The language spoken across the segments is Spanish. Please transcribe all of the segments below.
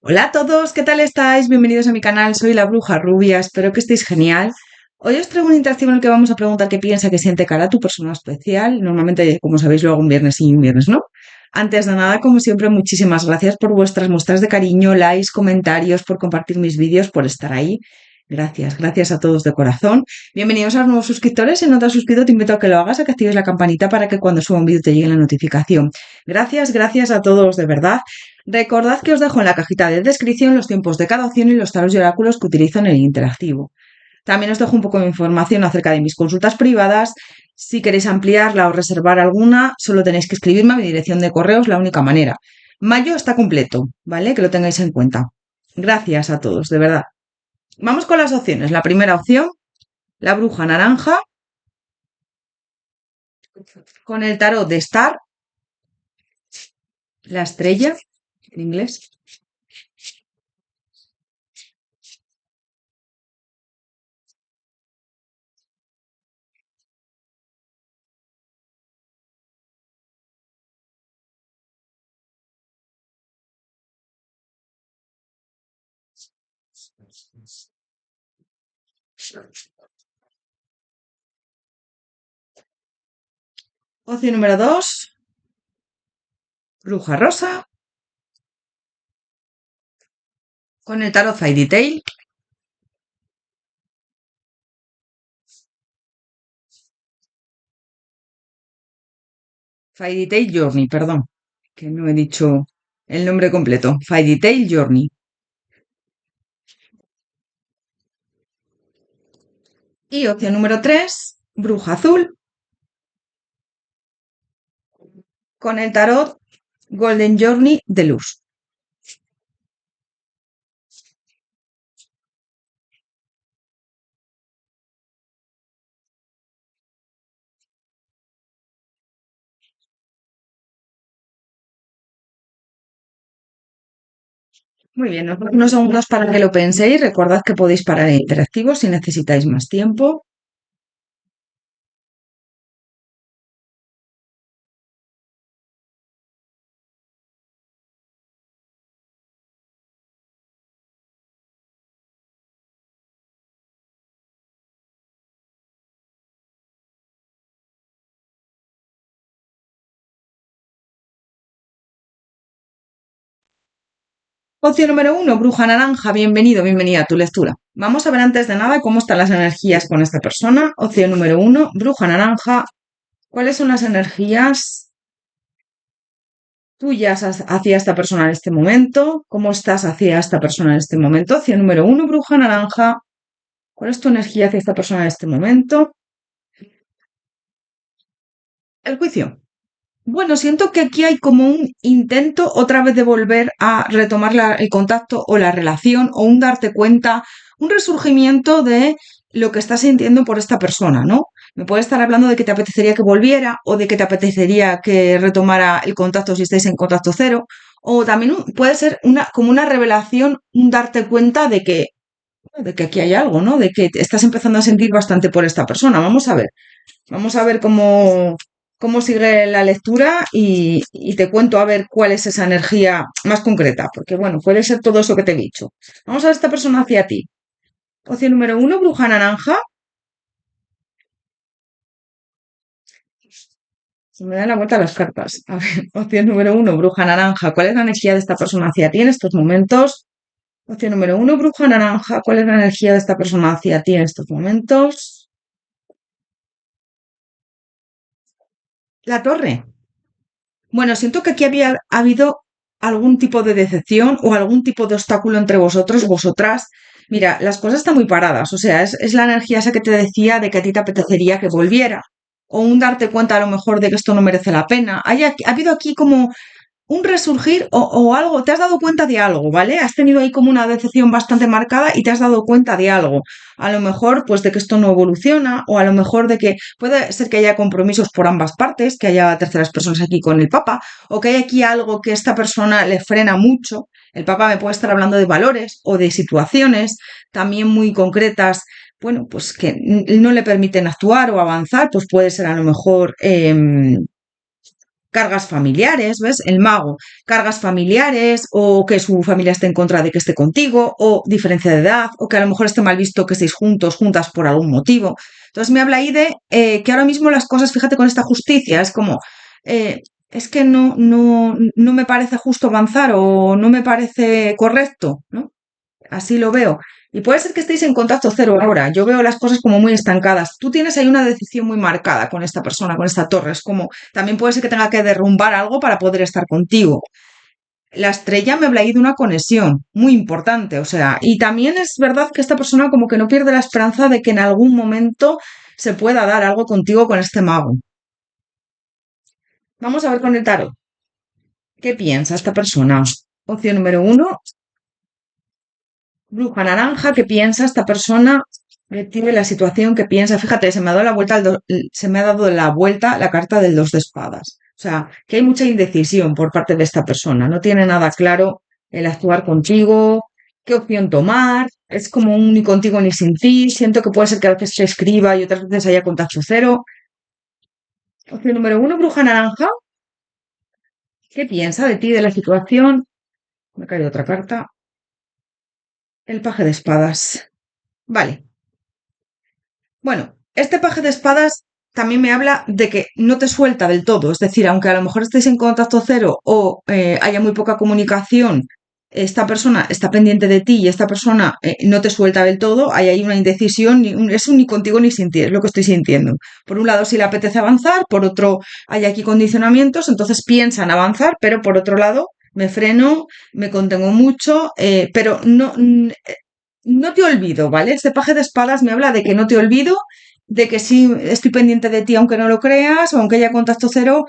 Hola a todos, ¿qué tal estáis? Bienvenidos a mi canal, soy la Bruja Rubia, espero que estéis genial. Hoy os traigo una interacción en la que vamos a preguntar qué piensa, qué siente cara a tu persona especial. Normalmente, como sabéis, lo hago un viernes y un viernes, ¿no? Antes de nada, como siempre, muchísimas gracias por vuestras muestras de cariño, likes, comentarios, por compartir mis vídeos, por estar ahí. Gracias, gracias a todos de corazón. Bienvenidos a los nuevos suscriptores. Si no te has suscrito, te invito a que lo hagas, a que actives la campanita para que cuando suba un vídeo te llegue la notificación. Gracias, gracias a todos de verdad. Recordad que os dejo en la cajita de descripción los tiempos de cada opción y los tarots y oráculos que utilizo en el interactivo. También os dejo un poco de información acerca de mis consultas privadas. Si queréis ampliarla o reservar alguna, solo tenéis que escribirme a mi dirección de correo, es la única manera. Mayo está completo, ¿vale? Que lo tengáis en cuenta. Gracias a todos, de verdad. Vamos con las opciones. La primera opción, la bruja naranja, con el tarot de Star, la estrella, en inglés. Opción número 2, bruja rosa, con el tarot Fairy Tail. Fairy Tail Journey, perdón, que no he dicho el nombre completo. Fairy Tail Journey. Y opción número 3, bruja azul, con el tarot Golden Journey de luz. Muy bien, os doy unos segundos para que lo penséis. Recordad que podéis parar el interactivo si necesitáis más tiempo. Opción número 1, bruja naranja, bienvenido, bienvenida a tu lectura. Vamos a ver antes de nada cómo están las energías con esta persona. Opción número 1, bruja naranja, ¿cuáles son las energías tuyas hacia esta persona en este momento? ¿Cómo estás hacia esta persona en este momento? Opción número 1, bruja naranja, ¿cuál es tu energía hacia esta persona en este momento? El juicio. Bueno, siento que aquí hay como un intento otra vez de volver a retomar el contacto o la relación o un darte cuenta, un resurgimiento de lo que estás sintiendo por esta persona, ¿no? Me puede estar hablando de que te apetecería que volviera o de que te apetecería que retomara el contacto si estáis en contacto cero, o también puede ser como una revelación, un darte cuenta de que aquí hay algo, ¿no? De que te estás empezando a sentir bastante por esta persona. Vamos a ver cómo sigue la lectura y te cuento a ver cuál es esa energía más concreta, porque bueno, puede ser todo eso que te he dicho. Vamos a ver esta persona hacia ti. Opción número 1, bruja naranja. Se me dan la vuelta las cartas. A ver, opción número 1, bruja naranja. ¿Cuál es la energía de esta persona hacia ti en estos momentos? Opción número 1, bruja naranja. ¿Cuál es la energía de esta persona hacia ti en estos momentos? La torre. Bueno, siento que aquí había habido algún tipo de decepción o algún tipo de obstáculo entre vosotros, vosotras. Mira, las cosas están muy paradas, o sea, es la energía esa que te decía de que a ti te apetecería que volviera, o un darte cuenta a lo mejor de que esto no merece la pena. Ha habido aquí como un resurgir o algo, te has dado cuenta de algo, ¿vale? Has tenido ahí como una decepción bastante marcada y te has dado cuenta de algo. A lo mejor, pues de que esto no evoluciona, o a lo mejor de que puede ser que haya compromisos por ambas partes, que haya terceras personas aquí con el Papa, o que hay aquí algo que esta persona le frena mucho. El Papa me puede estar hablando de valores o de situaciones también muy concretas, bueno, pues que no le permiten actuar o avanzar, pues puede ser a lo mejor cargas familiares, ¿ves? El mago, cargas familiares o que su familia esté en contra de que esté contigo o diferencia de edad o que a lo mejor esté mal visto que estéis juntos, juntas por algún motivo. Entonces me habla ahí de que ahora mismo las cosas, fíjate con esta justicia, es como, es que no me parece justo avanzar o no me parece correcto, ¿no? Así lo veo. Y puede ser que estéis en contacto cero ahora. Yo veo las cosas como muy estancadas. Tú tienes ahí una decisión muy marcada con esta persona, con esta torre. Es como, también puede ser que tenga que derrumbar algo para poder estar contigo. La estrella me habla ahí de una conexión muy importante, o sea, y también es verdad que esta persona como que no pierde la esperanza de que en algún momento se pueda dar algo contigo con este mago. Vamos a ver con el tarot. ¿Qué piensa esta persona? Opción número uno, bruja naranja, ¿qué piensa esta persona? Tiene la situación que piensa. Fíjate, se me ha dado la vuelta, se me ha dado la vuelta la carta del dos de espadas. O sea, que hay mucha indecisión por parte de esta persona. No tiene nada claro el actuar contigo, qué opción tomar. Es como un ni contigo ni sin ti. Siento que puede ser que a veces se escriba y otras veces haya contacto cero. Opción número uno, bruja naranja. ¿Qué piensa de ti, de la situación? Me ha caído otra carta. El paje de espadas. Vale. Bueno, este paje de espadas también me habla de que no te suelta del todo. Es decir, aunque a lo mejor estéis en contacto cero o haya muy poca comunicación, esta persona está pendiente de ti y esta persona no te suelta del todo, hay una indecisión, es un ni contigo ni sin ti, es lo que estoy sintiendo. Por un lado, si le apetece avanzar, por otro, hay aquí condicionamientos, entonces piensan avanzar, pero por otro lado, me freno, me contengo mucho, pero no te olvido, ¿vale? Este paje de espadas me habla de que no te olvido, de que sí estoy pendiente de ti aunque no lo creas, o aunque haya contacto cero,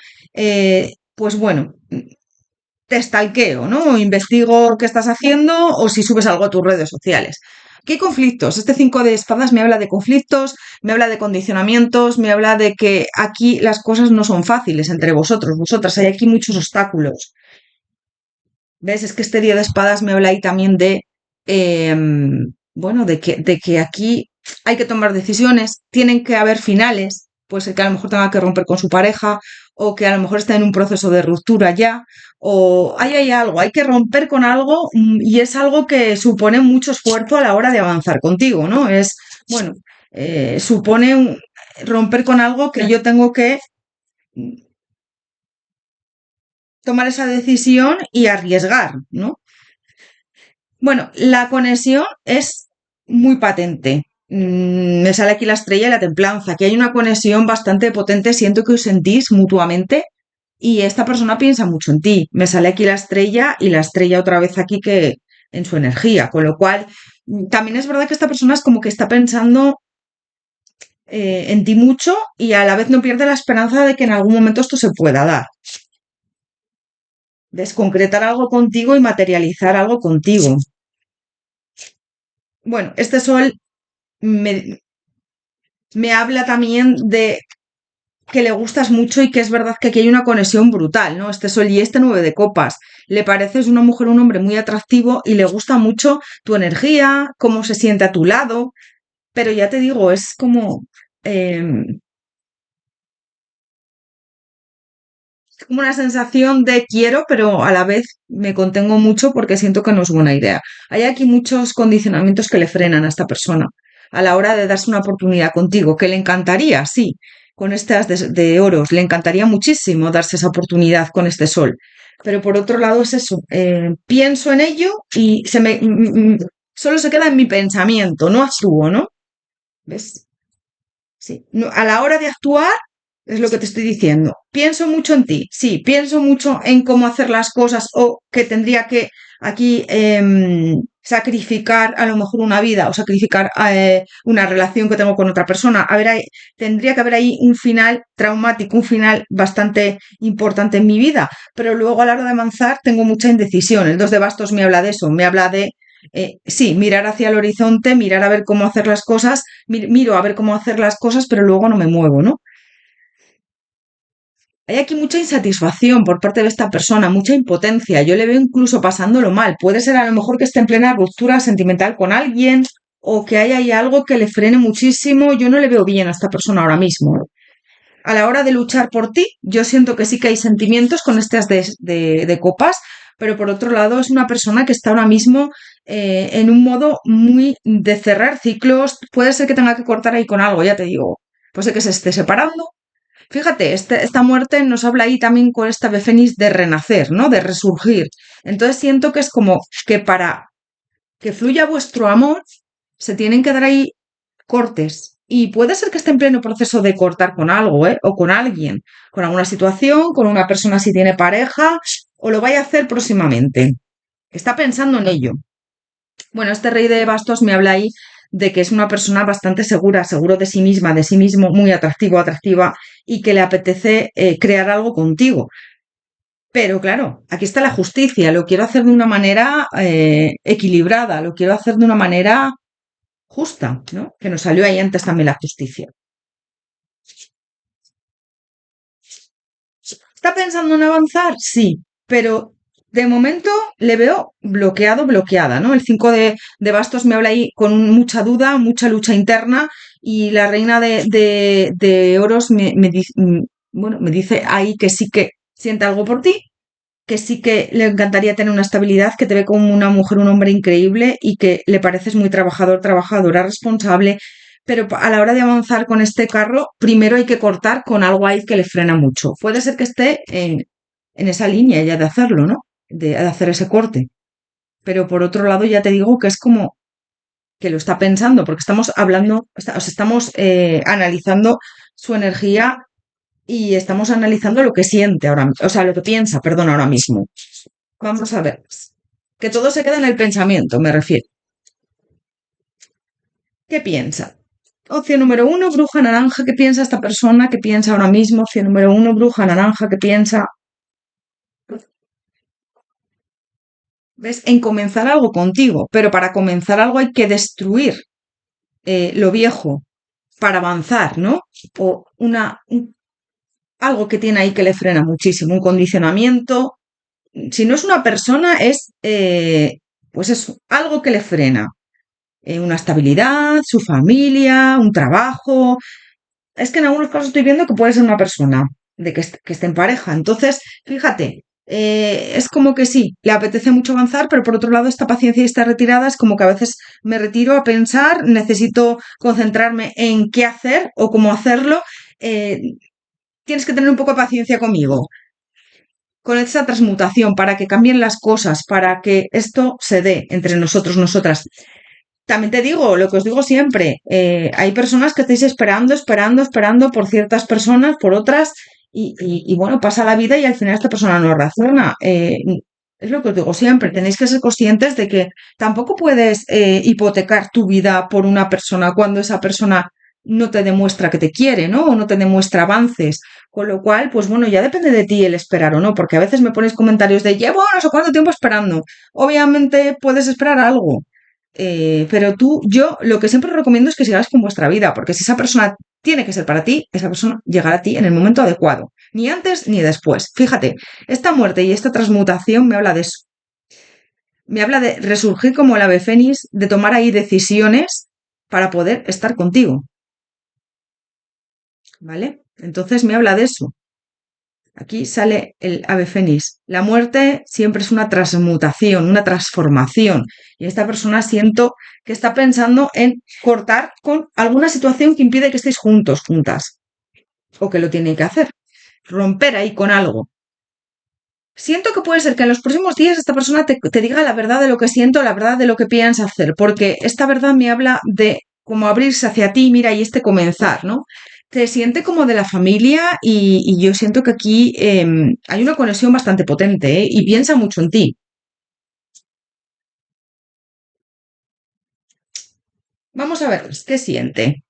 pues bueno, te stalkeo, ¿no? Investigo qué estás haciendo o si subes algo a tus redes sociales. ¿Qué conflictos? Este 5 de espadas me habla de conflictos, me habla de condicionamientos, me habla de que aquí las cosas no son fáciles entre vosotros, vosotras, hay aquí muchos obstáculos. ¿Ves? Es que este día de espadas me habla ahí también de, bueno, de que aquí hay que tomar decisiones, tienen que haber finales, pues el que a lo mejor tenga que romper con su pareja, o que a lo mejor está en un proceso de ruptura ya, o hay algo, hay que romper con algo y es algo que supone mucho esfuerzo a la hora de avanzar contigo, ¿no? Es, bueno, supone romper con algo que yo tengo que tomar esa decisión y arriesgar, ¿no? Bueno, la conexión es muy patente. Me sale aquí la estrella y la templanza, que hay una conexión bastante potente, siento que os sentís mutuamente y esta persona piensa mucho en ti. Me sale aquí la estrella y la estrella otra vez aquí que en su energía, con lo cual también es verdad que esta persona es como que está pensando en ti mucho y a la vez no pierde la esperanza de que en algún momento esto se pueda dar. Desconcretar algo contigo y materializar algo contigo. Bueno, este sol me, me habla también de que le gustas mucho y que es verdad que aquí hay una conexión brutal, ¿no? Este sol y este 9 de copas. Le pareces una mujer, un hombre muy atractivo y le gusta mucho tu energía, cómo se siente a tu lado, pero ya te digo, es como una sensación de quiero, pero a la vez me contengo mucho porque siento que no es buena idea. Hay aquí muchos condicionamientos que le frenan a esta persona a la hora de darse una oportunidad contigo, que le encantaría, sí, con estas de oros, le encantaría muchísimo darse esa oportunidad con este sol. Pero por otro lado es eso, pienso en ello y solo se queda en mi pensamiento, no actúo, ¿no? ¿Ves? Sí. A la hora de actuar, es lo que te estoy diciendo. Pienso mucho en ti, sí, pienso mucho en cómo hacer las cosas o que tendría que aquí sacrificar a lo mejor una vida o sacrificar una relación que tengo con otra persona. A ver, tendría que haber ahí un final traumático, un final bastante importante en mi vida, pero luego a la hora de avanzar tengo mucha indecisión. El 2 de bastos me habla de eso, me habla de sí, mirar hacia el horizonte, mirar a ver cómo hacer las cosas, miro a ver cómo hacer las cosas, pero luego no me muevo, ¿no? Hay aquí mucha insatisfacción por parte de esta persona, mucha impotencia. Yo le veo incluso pasándolo mal. Puede ser a lo mejor que esté en plena ruptura sentimental con alguien o que haya ahí algo que le frene muchísimo. Yo no le veo bien a esta persona ahora mismo. a la hora de luchar por ti, yo siento que sí que hay sentimientos con estas de copas, pero por otro lado es una persona que está ahora mismo en un modo muy de cerrar ciclos. Puede ser que tenga que cortar ahí con algo, ya te digo. Puede ser que se esté separando. Fíjate, esta muerte nos habla ahí también con esta ave fénix de renacer, ¿no? De resurgir. Entonces siento que es como que para que fluya vuestro amor, se tienen que dar ahí cortes. Y puede ser que esté en pleno proceso de cortar con algo, ¿eh? O con alguien, con alguna situación, con una persona si tiene pareja, o lo vaya a hacer próximamente. Está pensando en ello. Bueno, este rey de bastos me habla ahí de que es una persona bastante segura, seguro de sí misma, de sí mismo, muy atractivo, atractiva, y que le apetece crear algo contigo. Pero claro, aquí está la justicia. Lo quiero hacer de una manera equilibrada, lo quiero hacer de una manera justa, ¿no? Que nos salió ahí antes también la justicia. ¿Está pensando en avanzar? Sí, pero de momento le veo bloqueado, bloqueada, ¿no? El 5 de bastos me habla ahí con mucha duda, mucha lucha interna y la reina de oros bueno, me dice ahí que sí que siente algo por ti, que sí que le encantaría tener una estabilidad, que te ve como una mujer, un hombre increíble y que le pareces muy trabajador, trabajadora, responsable, pero a la hora de avanzar con este carro, primero hay que cortar con algo ahí que le frena mucho. Puede ser que esté en esa línea ya de hacerlo, ¿no? De hacer ese corte. Pero por otro lado ya te digo que es como que lo está pensando, porque estamos hablando, o sea, estamos analizando su energía y estamos analizando lo que siente ahora, o sea, lo que piensa, perdón, ahora mismo. Vamos a ver. Que todo se queda en el pensamiento, me refiero. ¿Qué piensa? Opción número uno, bruja naranja. ¿Qué piensa esta persona? ¿Qué piensa ahora mismo? Opción número uno, bruja naranja. ¿Qué piensa? ¿Ves? En comenzar algo contigo. Pero para comenzar algo hay que destruir lo viejo para avanzar, ¿no? O algo que tiene ahí que le frena muchísimo. Un condicionamiento. Si no es una persona, es pues es algo que le frena. Una estabilidad, su familia, un trabajo. Es que en algunos casos estoy viendo que puede ser una persona que esté en pareja. Entonces, fíjate, es como que sí, le apetece mucho avanzar, pero por otro lado, esta paciencia y esta retirada es como que a veces me retiro a pensar, necesito concentrarme en qué hacer o cómo hacerlo. eh, Tienes que tener un poco de paciencia conmigo, con esa transmutación, para que cambien las cosas, para que esto se dé entre nosotros, nosotras. También te digo, lo que os digo siempre, hay personas que estáis esperando, esperando, esperando por ciertas personas, por otras, y bueno, pasa la vida y al final esta persona no reacciona. Es lo que os digo siempre, tenéis que ser conscientes de que tampoco puedes hipotecar tu vida por una persona cuando esa persona no te demuestra que te quiere, ¿no? O no te demuestra avances. Con lo cual, pues bueno, ya depende de ti el esperar o no, porque a veces me ponéis comentarios de llevo no sé cuánto tiempo esperando. Obviamente puedes esperar algo, pero yo lo que siempre recomiendo es que sigáis con vuestra vida, porque si esa persona tiene que ser para ti, esa persona llegará a ti en el momento adecuado, ni antes ni después. Fíjate, esta muerte y esta transmutación me habla de eso. Me habla de resurgir como el ave fénix, de tomar ahí decisiones para poder estar contigo, ¿vale? Entonces me habla de eso. Aquí sale el ave fénix. La muerte siempre es una transmutación, una transformación. Y esta persona siento que está pensando en cortar con alguna situación que impide que estéis juntos, juntas. O que lo tiene que hacer. Romper ahí con algo. Siento que puede ser que en los próximos días esta persona te diga la verdad de lo que siento, la verdad de lo que piensa hacer. Porque esta verdad me habla de cómo abrirse hacia ti, mira, y este comenzar, ¿no? Te siente como de la familia y yo siento que aquí hay una conexión bastante potente, ¿eh? Y piensa mucho en ti. Vamos a ver, ¿qué siente?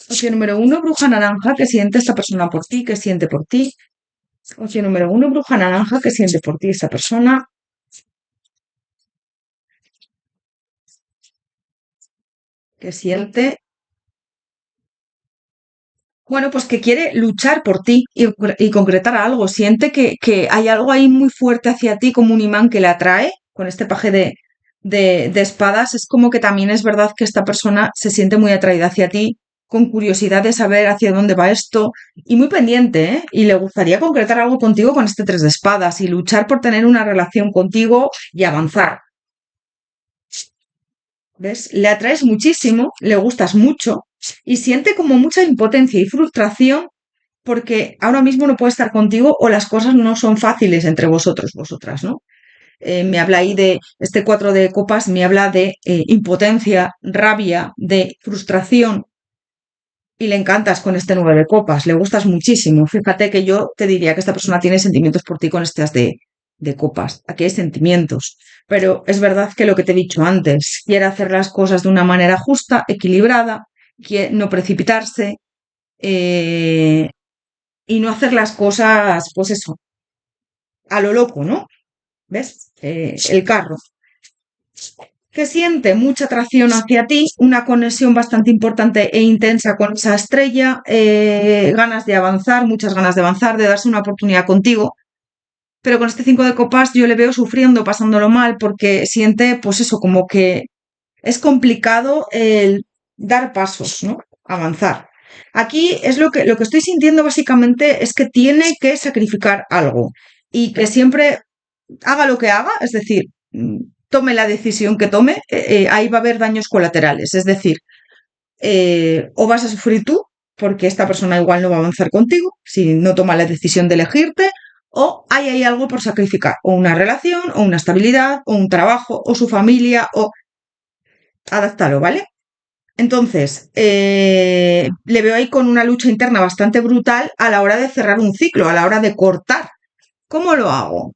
Opción número uno, bruja naranja, ¿qué siente esta persona por ti? ¿Qué siente por ti? Opción número uno, bruja naranja, ¿qué siente por ti esta persona? ¿Qué siente? Bueno, pues que quiere luchar por ti y concretar algo. Siente que hay algo ahí muy fuerte hacia ti, como un imán que le atrae con este paje de espadas. Es como que también es verdad que esta persona se siente muy atraída hacia ti con curiosidad de saber hacia dónde va esto y muy pendiente, ¿eh? Y le gustaría concretar algo contigo con este tres de espadas y luchar por tener una relación contigo y avanzar. ¿Ves? Le atraes muchísimo, le gustas mucho y siente como mucha impotencia y frustración porque ahora mismo no puede estar contigo o las cosas no son fáciles entre vosotros, vosotras, ¿no? Me habla ahí de este cuatro de copas, me habla de impotencia, rabia, de frustración y le encantas con este nueve de copas, le gustas muchísimo. Fíjate que yo te diría que esta persona tiene sentimientos por ti con este as de copas. Aquí hay sentimientos, pero es verdad que lo que te he dicho antes, quiere hacer las cosas de una manera justa, equilibrada, quiere no precipitarse eh, y no hacer las cosas, pues eso, a lo loco, ¿no? ¿Ves? El carro. Que siente mucha atracción hacia ti, una conexión bastante importante e intensa con esa estrella, ganas de avanzar, muchas ganas de avanzar, de darse una oportunidad contigo, pero con este 5 de copas yo le veo sufriendo, pasándolo mal, porque siente, pues eso, como que es complicado el dar pasos, ¿no? Avanzar. Aquí es lo que estoy sintiendo básicamente es que tiene que sacrificar algo y que siempre haga lo que haga, es decir, tome la decisión que tome, ahí va a haber daños colaterales. Es decir, o vas a sufrir tú, porque esta persona igual no va a avanzar contigo, si no toma la decisión de elegirte, o hay algo por sacrificar, o una relación, o una estabilidad, o un trabajo, o su familia, o adáptalo, ¿vale? Entonces, le veo ahí con una lucha interna bastante brutal a la hora de cerrar un ciclo, a la hora de cortar. ¿Cómo lo hago?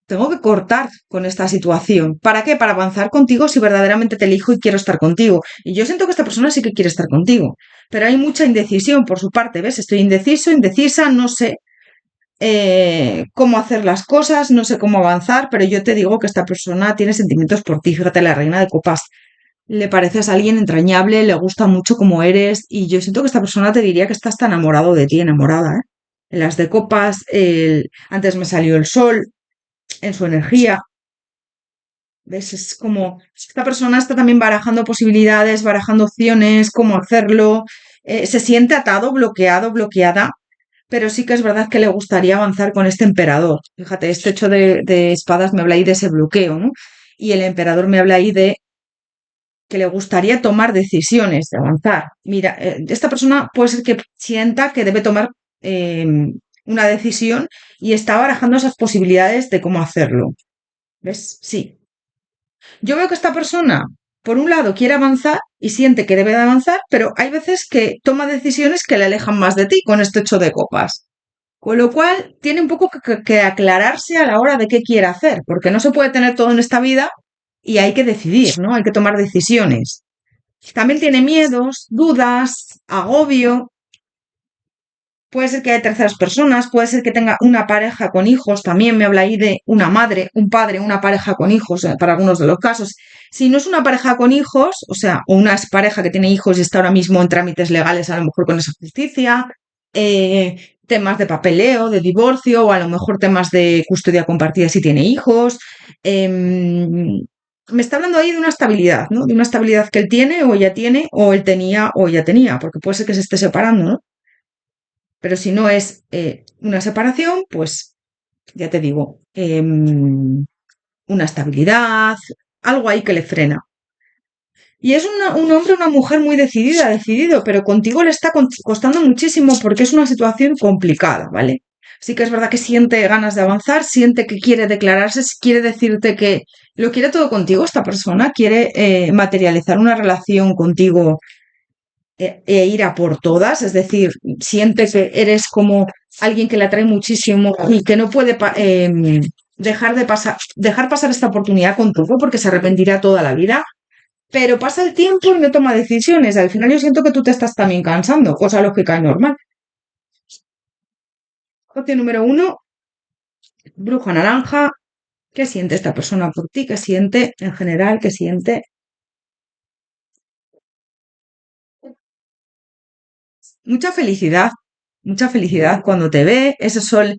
Tengo que cortar con esta situación. ¿Para qué? Para avanzar contigo si verdaderamente te elijo y quiero estar contigo. Y yo siento que esta persona sí que quiere estar contigo, pero hay mucha indecisión por su parte, ¿ves? Estoy indeciso, indecisa, no sé cómo hacer las cosas, no sé cómo avanzar, pero yo te digo que esta persona tiene sentimientos por ti. Fíjate, la reina de copas. Le pareces a alguien entrañable, le gusta mucho como eres y yo siento que esta persona te diría que está hasta enamorado de ti, enamorada, ¿eh? En las de copas, antes me salió el sol, en su energía. ¿Ves? Es como, esta persona está también barajando posibilidades, barajando opciones, cómo hacerlo, se siente atado, bloqueado, bloqueada, pero sí que es verdad que le gustaría avanzar con este emperador. Fíjate, este hecho de espadas me habla ahí de ese bloqueo, ¿no? Y el emperador me habla ahí de que le gustaría tomar decisiones, de avanzar. Mira, esta persona puede ser que sienta que debe tomar eh, una decisión y está barajando esas posibilidades de cómo hacerlo. ¿Ves? Sí. Yo veo que esta persona, por un lado, quiere avanzar y siente que debe de avanzar, pero hay veces que toma decisiones que le alejan más de ti con este ocho de copas. Con lo cual, tiene un poco que aclararse a la hora de qué quiere hacer, porque no se puede tener todo en esta vida y hay que decidir, ¿no? Hay que tomar decisiones. También tiene miedos, dudas, agobio, puede ser que haya terceras personas, puede ser que tenga una pareja con hijos, también me habla ahí de una madre, un padre, una pareja con hijos, para algunos de los casos. Si no es una pareja con hijos, o sea, o una pareja que tiene hijos y está ahora mismo en trámites legales, a lo mejor con esa justicia, temas de papeleo, de divorcio, o a lo mejor temas de custodia compartida si tiene hijos. Me está hablando ahí de una estabilidad, ¿no? De una estabilidad que él tiene, o ella tiene, o él tenía, o ella tenía, porque puede ser que se esté separando, ¿no? Pero si no es una separación, pues ya te digo, una estabilidad, algo ahí que le frena. Y es un hombre, una mujer muy decidida, decidido, pero contigo le está costando muchísimo porque es una situación complicada, ¿vale? Sí que es verdad que siente ganas de avanzar, siente que quiere declararse, quiere decirte que lo quiere todo contigo, esta persona quiere materializar una relación contigo ir a por todas, es decir, siente que eres como alguien que le atrae muchísimo y que no puede dejar pasar esta oportunidad contigo porque se arrepentirá toda la vida, pero pasa el tiempo y no toma decisiones. Al final yo siento que tú te estás también cansando, cosa lógica y normal. Opción número uno, bruja naranja. ¿Qué siente esta persona por ti? ¿Qué siente en general? ¿Qué siente? Mucha felicidad cuando te ve, ese sol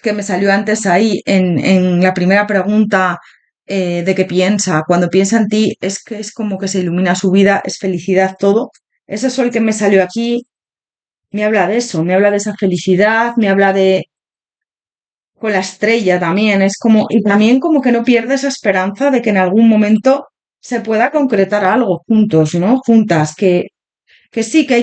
que me salió antes ahí en la primera pregunta de qué piensa. Cuando piensa en ti es que es como que se ilumina su vida, es felicidad todo. Ese sol que me salió aquí me habla de eso, me habla de esa felicidad, me habla de con la estrella también, es como, y también como que no pierde esa esperanza de que en algún momento se pueda concretar algo juntos, ¿no? Juntas, que sí, que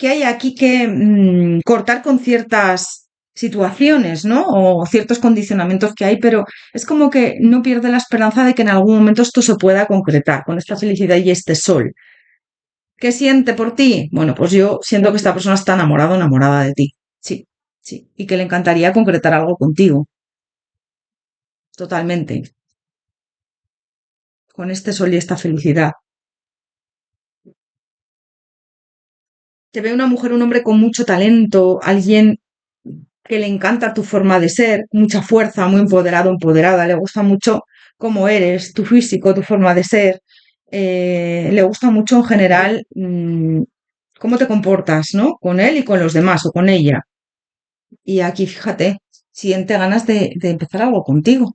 hay aquí que cortar con ciertas situaciones, ¿no? O ciertos condicionamientos que hay, pero es como que no pierde la esperanza de que en algún momento esto se pueda concretar con esta felicidad y este sol. ¿Qué siente por ti? Bueno, pues yo siento que esta persona está enamorada o enamorada de ti. Sí, sí. Y que le encantaría concretar algo contigo. Totalmente. Con este sol y esta felicidad. Te ve una mujer, un hombre con mucho talento, alguien que le encanta tu forma de ser, mucha fuerza, muy empoderado, empoderada, le gusta mucho cómo eres, tu físico, tu forma de ser, le gusta mucho en general cómo te comportas, ¿no? Con él y con los demás o con ella. Y aquí, fíjate, siente ganas de empezar algo contigo.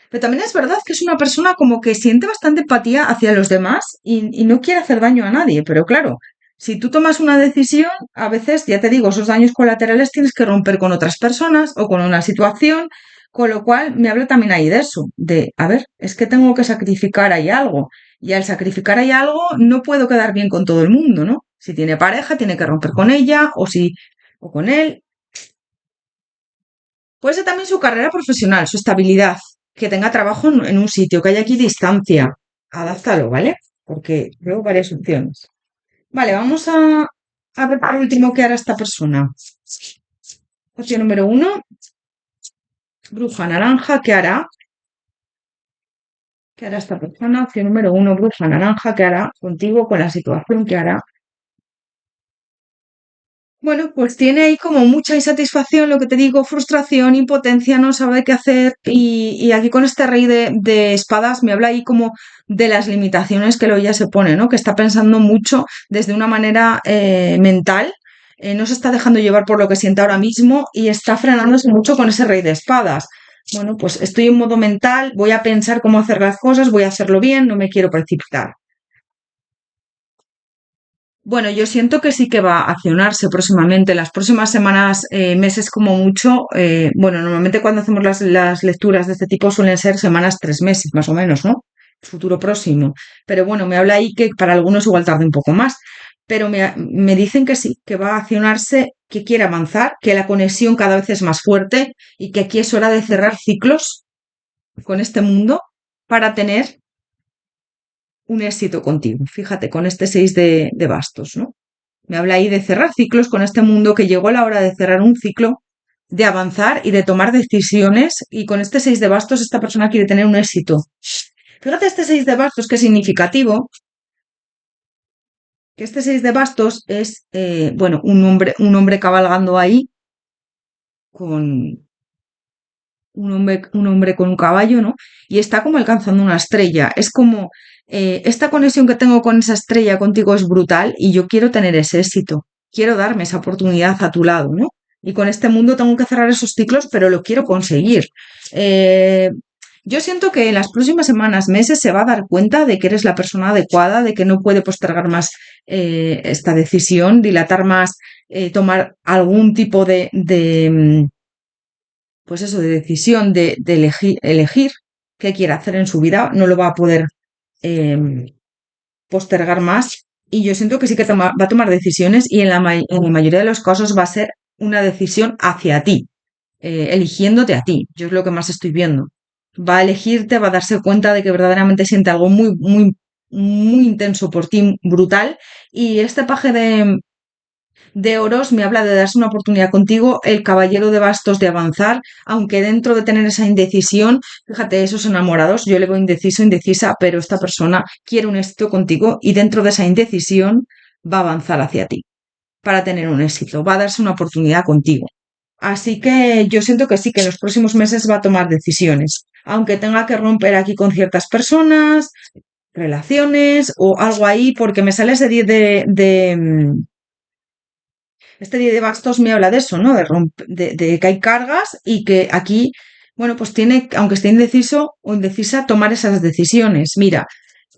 Pero también es verdad que es una persona como que siente bastante empatía hacia los demás y no quiere hacer daño a nadie. Pero claro, si tú tomas una decisión, a veces, ya te digo, esos daños colaterales tienes que romper con otras personas o con una situación, con lo cual me habla también ahí de eso, de, a ver, es que tengo que sacrificar ahí algo. Y al sacrificar ahí algo, no puedo quedar bien con todo el mundo, ¿no? Si tiene pareja, tiene que romper con ella o si, o con él. Puede ser también su carrera profesional, su estabilidad, que tenga trabajo en un sitio, que haya aquí distancia. Adáptalo, ¿vale? Porque veo varias opciones. Vale, vamos a ver por último qué hará esta persona. Opción número uno, bruja naranja, ¿qué hará? ¿Qué hará esta persona? Opción número uno, bruja naranja, ¿qué hará contigo, con la situación que hará? Bueno, pues tiene ahí como mucha insatisfacción, lo que te digo, frustración, impotencia, no sabe qué hacer. Y aquí con este rey de espadas me habla ahí como de las limitaciones que lo ella se pone, ¿no? Que está pensando mucho desde una manera mental, no se está dejando llevar por lo que siente ahora mismo y está frenándose mucho con ese rey de espadas. Bueno, pues estoy en modo mental, voy a pensar cómo hacer las cosas, voy a hacerlo bien, no me quiero precipitar. Bueno, yo siento que sí que va a accionarse próximamente, las próximas semanas, meses como mucho. Bueno, normalmente cuando hacemos las lecturas de este tipo suelen ser semanas, 3 meses, más o menos, ¿no? Futuro próximo. Pero bueno, me habla ahí que para algunos igual tarde un poco más. Pero me dicen que sí, que va a accionarse, que quiere avanzar, que la conexión cada vez es más fuerte y que aquí es hora de cerrar ciclos con este mundo para tener un éxito contigo. Fíjate, con este 6 de bastos, ¿no? Me habla ahí de cerrar ciclos con este mundo, que llegó la hora de cerrar un ciclo, de avanzar y de tomar decisiones. Y con este 6 de bastos, esta persona quiere tener un éxito. Fíjate este 6 de bastos, que es significativo, que este 6 de bastos es, bueno, un hombre cabalgando ahí con un hombre con un caballo, ¿no? Y está como alcanzando una estrella. Es como, esta conexión que tengo con esa estrella contigo es brutal y yo quiero tener ese éxito. Quiero darme esa oportunidad a tu lado, ¿no? Y con este mundo tengo que cerrar esos ciclos, pero lo quiero conseguir. Eh, yo siento que en las próximas semanas, meses, se va a dar cuenta de que eres la persona adecuada, de que no puede postergar más esta decisión, dilatar más, tomar algún tipo pues eso, de decisión de elegir qué quiere hacer en su vida, no lo va a poder eh, postergar más. Y yo siento que sí que va a tomar decisiones y en la mayoría de los casos va a ser una decisión hacia ti, eligiéndote a ti. Yo es lo que más estoy viendo. Va a elegirte, va a darse cuenta de que verdaderamente siente algo muy, muy, muy intenso por ti, brutal. Y este paje de oros me habla de darse una oportunidad contigo, el caballero de bastos de avanzar, aunque dentro de tener esa indecisión, fíjate, esos enamorados, yo le veo indeciso, indecisa, pero esta persona quiere un éxito contigo y dentro de esa indecisión va a avanzar hacia ti para tener un éxito, va a darse una oportunidad contigo. Así que yo siento que sí, que en los próximos meses va a tomar decisiones, aunque tenga que romper aquí con ciertas personas, relaciones o algo ahí, porque me sale ese 10 este día de bastos me habla de eso, ¿no? De que hay cargas y que aquí, bueno, pues tiene, aunque esté indeciso o indecisa, tomar esas decisiones. Mira,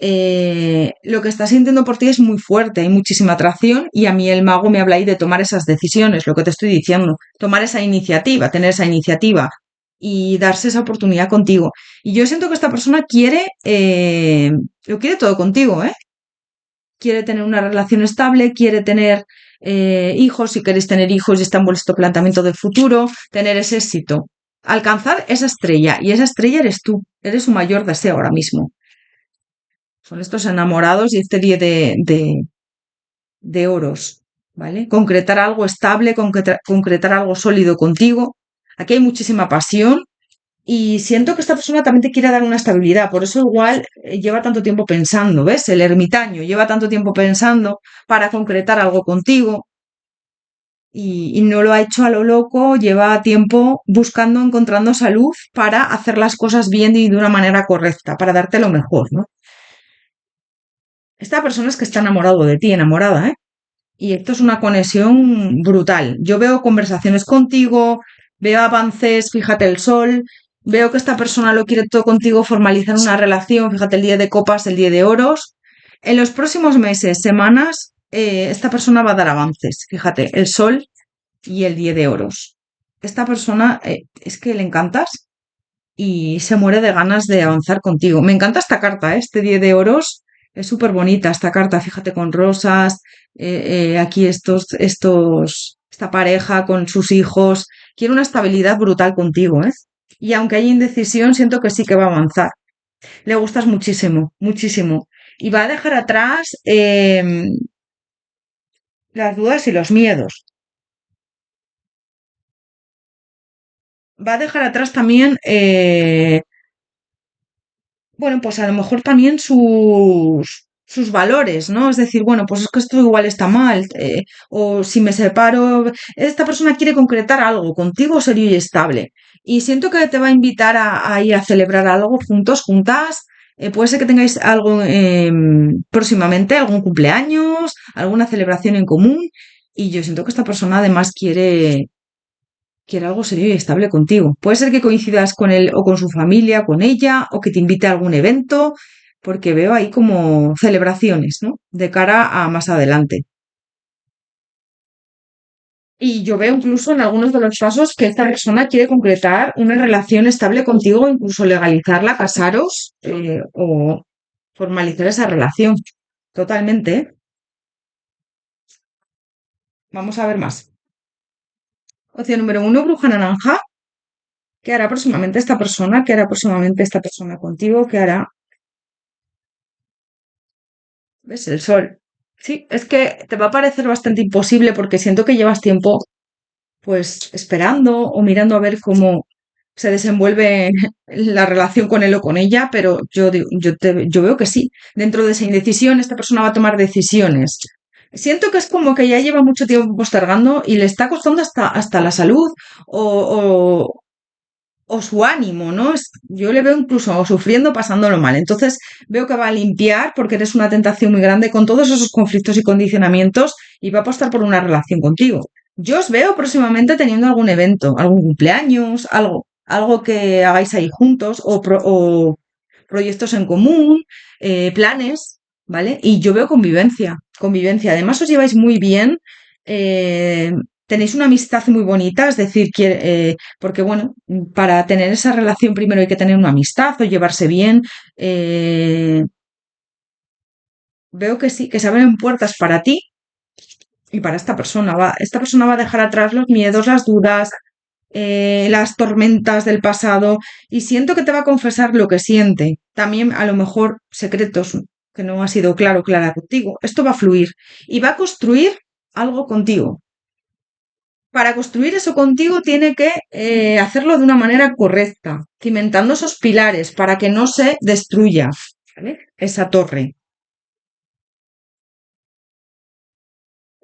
lo que está sintiendo por ti es muy fuerte, hay muchísima atracción y a mí el mago me habla ahí de tomar esas decisiones, lo que te estoy diciendo, tomar esa iniciativa, tener esa iniciativa y darse esa oportunidad contigo. Y yo siento que esta persona lo quiere todo contigo, ¿eh? Quiere tener una relación estable, quiere tener hijos, si queréis tener hijos y está en vuestro planteamiento del futuro, tener ese éxito, alcanzar esa estrella y esa estrella eres tú, eres su mayor deseo ahora mismo. Son estos enamorados y este 10 de oros, ¿vale? Concretar algo estable, concretar algo sólido contigo. Aquí hay muchísima pasión y siento que esta persona también te quiere dar una estabilidad, por eso igual lleva tanto tiempo pensando, ¿ves? El ermitaño lleva tanto tiempo pensando para concretar algo contigo y no lo ha hecho a lo loco, lleva tiempo buscando, encontrando salud para hacer las cosas bien y de una manera correcta, para darte lo mejor, ¿no? Esta persona es que está enamorado de ti, enamorada, ¿eh? Y esto es una conexión brutal. Yo veo conversaciones contigo, veo avances, fíjate el sol, veo que esta persona lo quiere todo contigo, formalizar una relación, fíjate el día de copas, el día de oros. En los próximos meses, semanas, esta persona va a dar avances, fíjate, el sol y el día de oros. Esta persona es que le encantas y se muere de ganas de avanzar contigo. Me encanta esta carta, ¿eh? Este 10 de oros es súper bonita esta carta, fíjate con rosas, aquí esta pareja con sus hijos, quiere una estabilidad brutal contigo, ¿eh? Y aunque hay indecisión, siento que sí que va a avanzar. Le gustas muchísimo, muchísimo. Y va a dejar atrás las dudas y los miedos. Va a dejar atrás también bueno, pues a lo mejor también sus valores, ¿no? Es decir, bueno, pues es que esto igual está mal, o si me separo, esta persona quiere concretar algo contigo serio y estable. Y siento que te va a invitar a ir a celebrar algo juntos, juntas. Puede ser que tengáis algo próximamente, algún cumpleaños, alguna celebración en común. Y yo siento que esta persona además quiere algo serio y estable contigo. Puede ser que coincidas con él o con su familia, con ella, o que te invite a algún evento, porque veo ahí como celebraciones, ¿no? De cara a más adelante. Y yo veo incluso en algunos de los casos que esta persona quiere concretar una relación estable contigo, incluso legalizarla, casaros o formalizar esa relación. Totalmente, ¿eh? Vamos a ver más. Opción número uno, bruja naranja. ¿Qué hará próximamente esta persona? ¿Qué hará próximamente esta persona contigo? ¿Qué hará? ¿Ves? El sol. Sí, es que te va a parecer bastante imposible porque siento que llevas tiempo pues esperando o mirando a ver cómo se desenvuelve la relación con él o con ella, pero yo veo que sí. Dentro de esa indecisión, esta persona va a tomar decisiones. Siento que es como que ya lleva mucho tiempo postergando y le está costando hasta la salud o su ánimo, ¿no? Yo le veo incluso sufriendo, pasándolo mal. Entonces veo que va a limpiar porque eres una tentación muy grande con todos esos conflictos y condicionamientos y va a apostar por una relación contigo. Yo os veo próximamente teniendo algún evento, algún cumpleaños, algo que hagáis ahí juntos o proyectos en común, planes, ¿vale? Y yo veo convivencia, convivencia. Además os lleváis muy bien. eh, Tenéis una amistad muy bonita, es decir, porque bueno, para tener esa relación primero hay que tener una amistad o llevarse bien. eh, Veo que sí, que se abren puertas para ti y para esta persona. Esta persona va a dejar atrás los miedos, las dudas, las tormentas del pasado y siento que te va a confesar lo que siente. También a lo mejor secretos que no ha sido claro, clara contigo. Esto va a fluir y va a construir algo contigo. Para construir eso contigo tiene que hacerlo de una manera correcta, cimentando esos pilares para que no se destruya, ¿vale? Esa torre.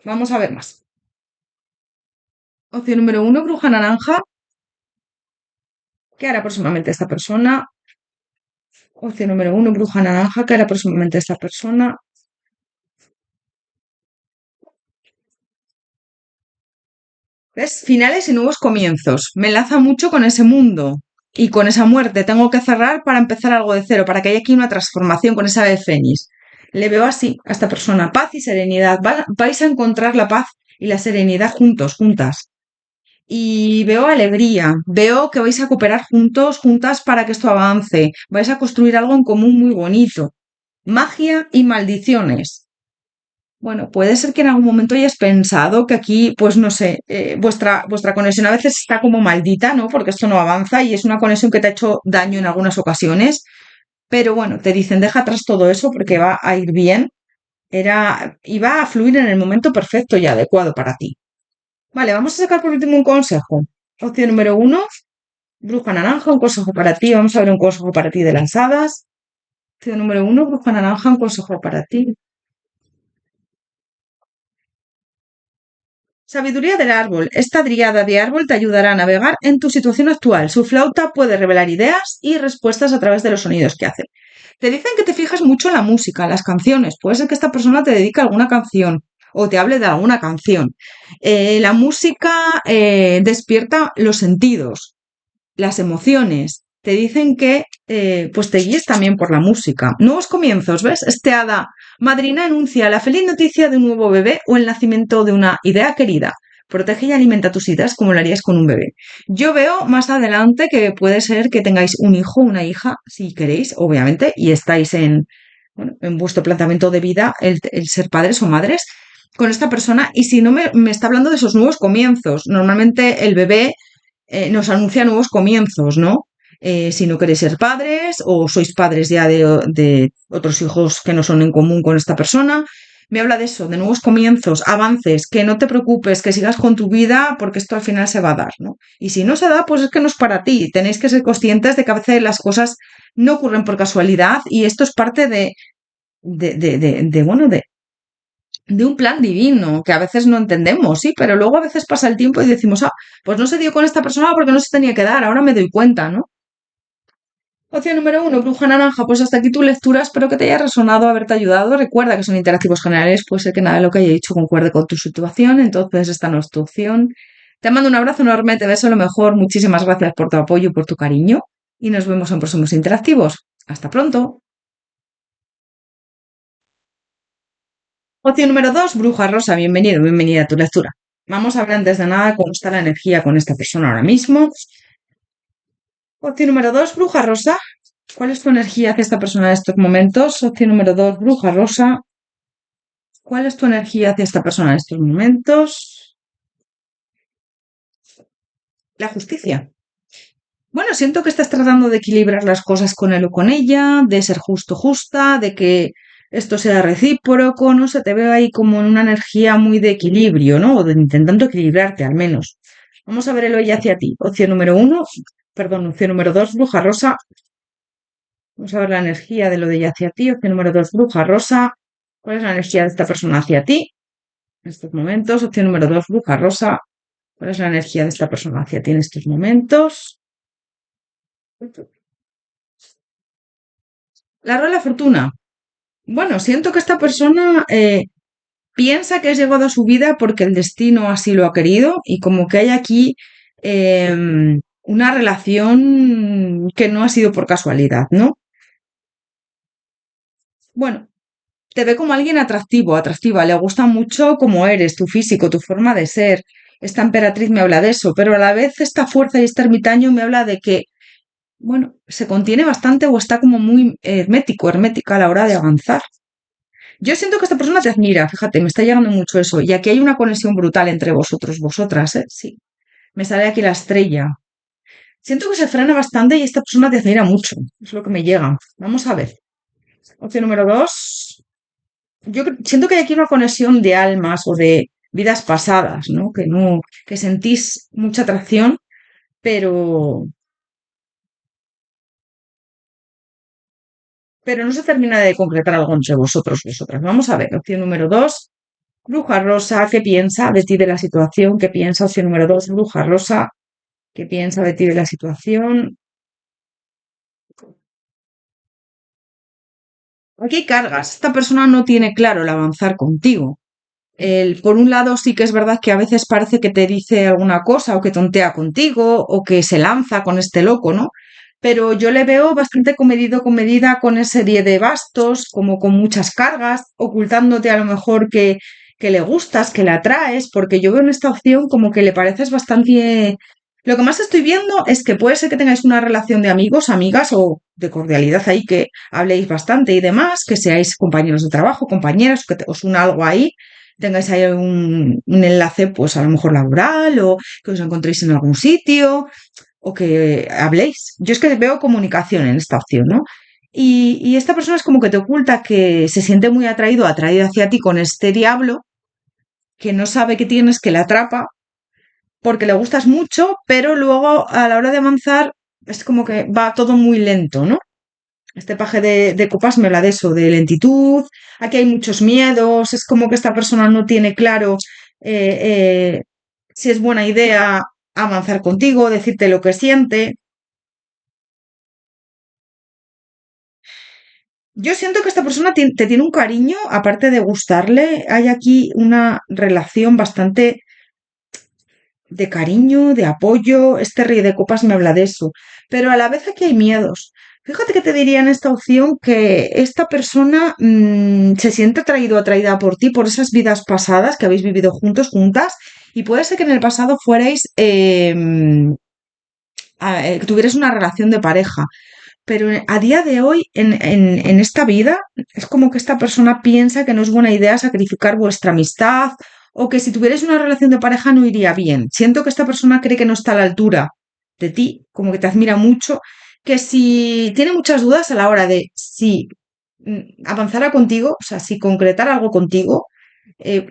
Vamos a ver más. Opción número uno, bruja naranja. ¿Qué hará próximamente esta persona? Opción número uno, bruja naranja. ¿Qué hará próximamente esta persona? ¿Ves? Finales y nuevos comienzos. Me enlaza mucho con ese mundo. y con esa muerte tengo que cerrar para empezar algo de cero, para que haya aquí una transformación con esa ave fénix. Le veo así a esta persona, paz y serenidad. Vais a encontrar la paz y la serenidad juntos, juntas. Y veo alegría, veo que vais a cooperar juntos, juntas para que esto avance. Vais a construir algo en común muy bonito. Magia y maldiciones. Bueno, puede ser que en algún momento hayas pensado que aquí, pues no sé, vuestra conexión a veces está como maldita, ¿no? Porque esto no avanza y es una conexión que te ha hecho daño en algunas ocasiones. Pero bueno, te dicen, deja atrás todo eso porque va a ir bien. Iba a fluir en el momento perfecto y adecuado para ti. Vale, vamos a sacar por último un consejo. Opción número uno, bruja naranja, un consejo para ti. Vamos a ver un consejo para ti de las hadas. Opción número uno, bruja naranja, un consejo para ti. Sabiduría del árbol. Esta driada de árbol te ayudará a navegar en tu situación actual. Su flauta puede revelar ideas y respuestas a través de los sonidos que hace. Te dicen que te fijas mucho en la música, en las canciones. Puede ser que esta persona te dedique a alguna canción o te hable de alguna canción. La música despierta los sentidos, las emociones. Te dicen que pues te guíes también por la música. Nuevos comienzos, ¿ves? Este hada madrina anuncia la feliz noticia de un nuevo bebé o el nacimiento de una idea querida. Protege y alimenta tus ideas como lo harías con un bebé. Yo veo más adelante que puede ser que tengáis un hijo, una hija, si queréis, obviamente, y estáis bueno, en vuestro planteamiento de vida, el ser padres o madres con esta persona. Y si no me está hablando de esos nuevos comienzos, normalmente el bebé nos anuncia nuevos comienzos, ¿no? Si no queréis ser padres o sois padres ya de otros hijos que no son en común con esta persona, me habla de eso, de nuevos comienzos, avances, que no te preocupes, que sigas con tu vida porque esto al final se va a dar, ¿no? Y si no se da, pues es que no es para ti. Tenéis que ser conscientes de que a veces las cosas no ocurren por casualidad y esto es parte bueno, de un plan divino que a veces no entendemos, sí, pero luego a veces pasa el tiempo y decimos, ah, pues no se dio con esta persona porque no se tenía que dar, ahora me doy cuenta, ¿no? Opción número uno, bruja naranja, pues hasta aquí tu lectura, espero que te haya resonado, haberte ayudado. Recuerda que son interactivos generales, puede ser que nada de lo que haya dicho concuerde con tu situación, entonces esta no es tu opción. Te mando un abrazo enorme, te deseo lo mejor, muchísimas gracias por tu apoyo y por tu cariño y nos vemos en próximos interactivos. Hasta pronto. Opción número dos, bruja rosa, bienvenido, bienvenida a tu lectura. Vamos a ver antes de nada cómo está la energía con esta persona ahora mismo. Opción número dos, bruja rosa. ¿Cuál es tu energía hacia esta persona en estos momentos? Opción número dos, bruja rosa. ¿Cuál es tu energía hacia esta persona en estos momentos? La justicia. Bueno, siento que estás tratando de equilibrar las cosas con él o con ella, de ser justo, justa, de que esto sea recíproco, no sé, te veo ahí como en una energía muy de equilibrio, ¿no? O de intentando equilibrarte al menos. Vamos a ver el hoy hacia ti. Opción número uno, perdón, opción número dos, bruja rosa. Vamos a ver la energía de lo de ella hacia ti. Opción número dos, bruja rosa. ¿Cuál es la energía de esta persona hacia ti en estos momentos? Opción número dos, bruja rosa. ¿Cuál es la energía de esta persona hacia ti en estos momentos? La rueda de la fortuna. Bueno, siento que esta persona piensa que has llegado a su vida porque el destino así lo ha querido y como que hay aquí una relación que no ha sido por casualidad, ¿no? Bueno, te ve como alguien atractivo, atractiva, le gusta mucho cómo eres, tu físico, tu forma de ser. Esta emperatriz me habla de eso, pero a la vez esta fuerza y este ermitaño me habla de que, bueno, se contiene bastante o está como muy hermético, hermética a la hora de avanzar. Yo siento que esta persona te admira, fíjate, me está llegando mucho eso. Y aquí hay una conexión brutal entre vosotros, vosotras, ¿eh? Sí. Me sale aquí la estrella. Siento que se frena bastante y esta persona te admira mucho. Es lo que me llega. Vamos a ver. Opción número dos. Siento que hay aquí una conexión de almas o de vidas pasadas, ¿no? Que sentís mucha atracción, pero, pero no se termina de concretar algo entre vosotros, vosotras. Vamos a ver. Opción número dos. Bruja rosa, ¿qué piensa de ti de la situación? ¿Qué piensa? Opción número dos, bruja rosa, ¿qué piensa de ti de la situación? Aquí hay cargas. Esta persona no tiene claro el avanzar contigo. Por un lado, sí que es verdad que a veces parece que te dice alguna cosa o que tontea contigo o que se lanza con este loco, ¿no? pero yo le veo bastante comedido, comedida con esa serie de bastos, como con muchas cargas, ocultándote a lo mejor que le gustas, que le atraes, porque yo veo en esta opción como que le pareces bastante... Lo que más estoy viendo es que puede ser que tengáis una relación de amigos, amigas o de cordialidad ahí, que habléis bastante y demás, que seáis compañeros de trabajo, compañeras, que os una algo ahí, tengáis ahí un enlace, pues a lo mejor laboral o que os encontréis en algún sitio o que habléis. Yo es que veo comunicación en esta opción, ¿no? Y esta persona es como que te oculta que se siente muy atraído, atraído hacia ti con este diablo, que no sabe que tienes, que le atrapa, porque le gustas mucho, pero luego a la hora de avanzar es como que va todo muy lento, ¿no? Este paje de copas me habla de eso, de lentitud, aquí hay muchos miedos, es como que esta persona no tiene claro eh, eh, si es buena idea avanzar contigo, decirte lo que siente. Yo siento que esta persona te tiene un cariño, aparte de gustarle, hay aquí una relación bastante de cariño, de apoyo. Este rey de copas me habla de eso. Pero a la vez aquí hay miedos. Fíjate que te diría en esta opción que esta persona se siente atraído o atraída por ti, por esas vidas pasadas que habéis vivido juntos, juntas, y puede ser que en el pasado fuerais, que tuvierais una relación de pareja. Pero a día de hoy, en esta vida, es como que esta persona piensa que no es buena idea sacrificar vuestra amistad o que si tuvierais una relación de pareja no iría bien. Siento que esta persona cree que no está a la altura de ti, como que te admira mucho, que si tiene muchas dudas a la hora de si avanzara contigo, o sea, si concretara algo contigo, eh,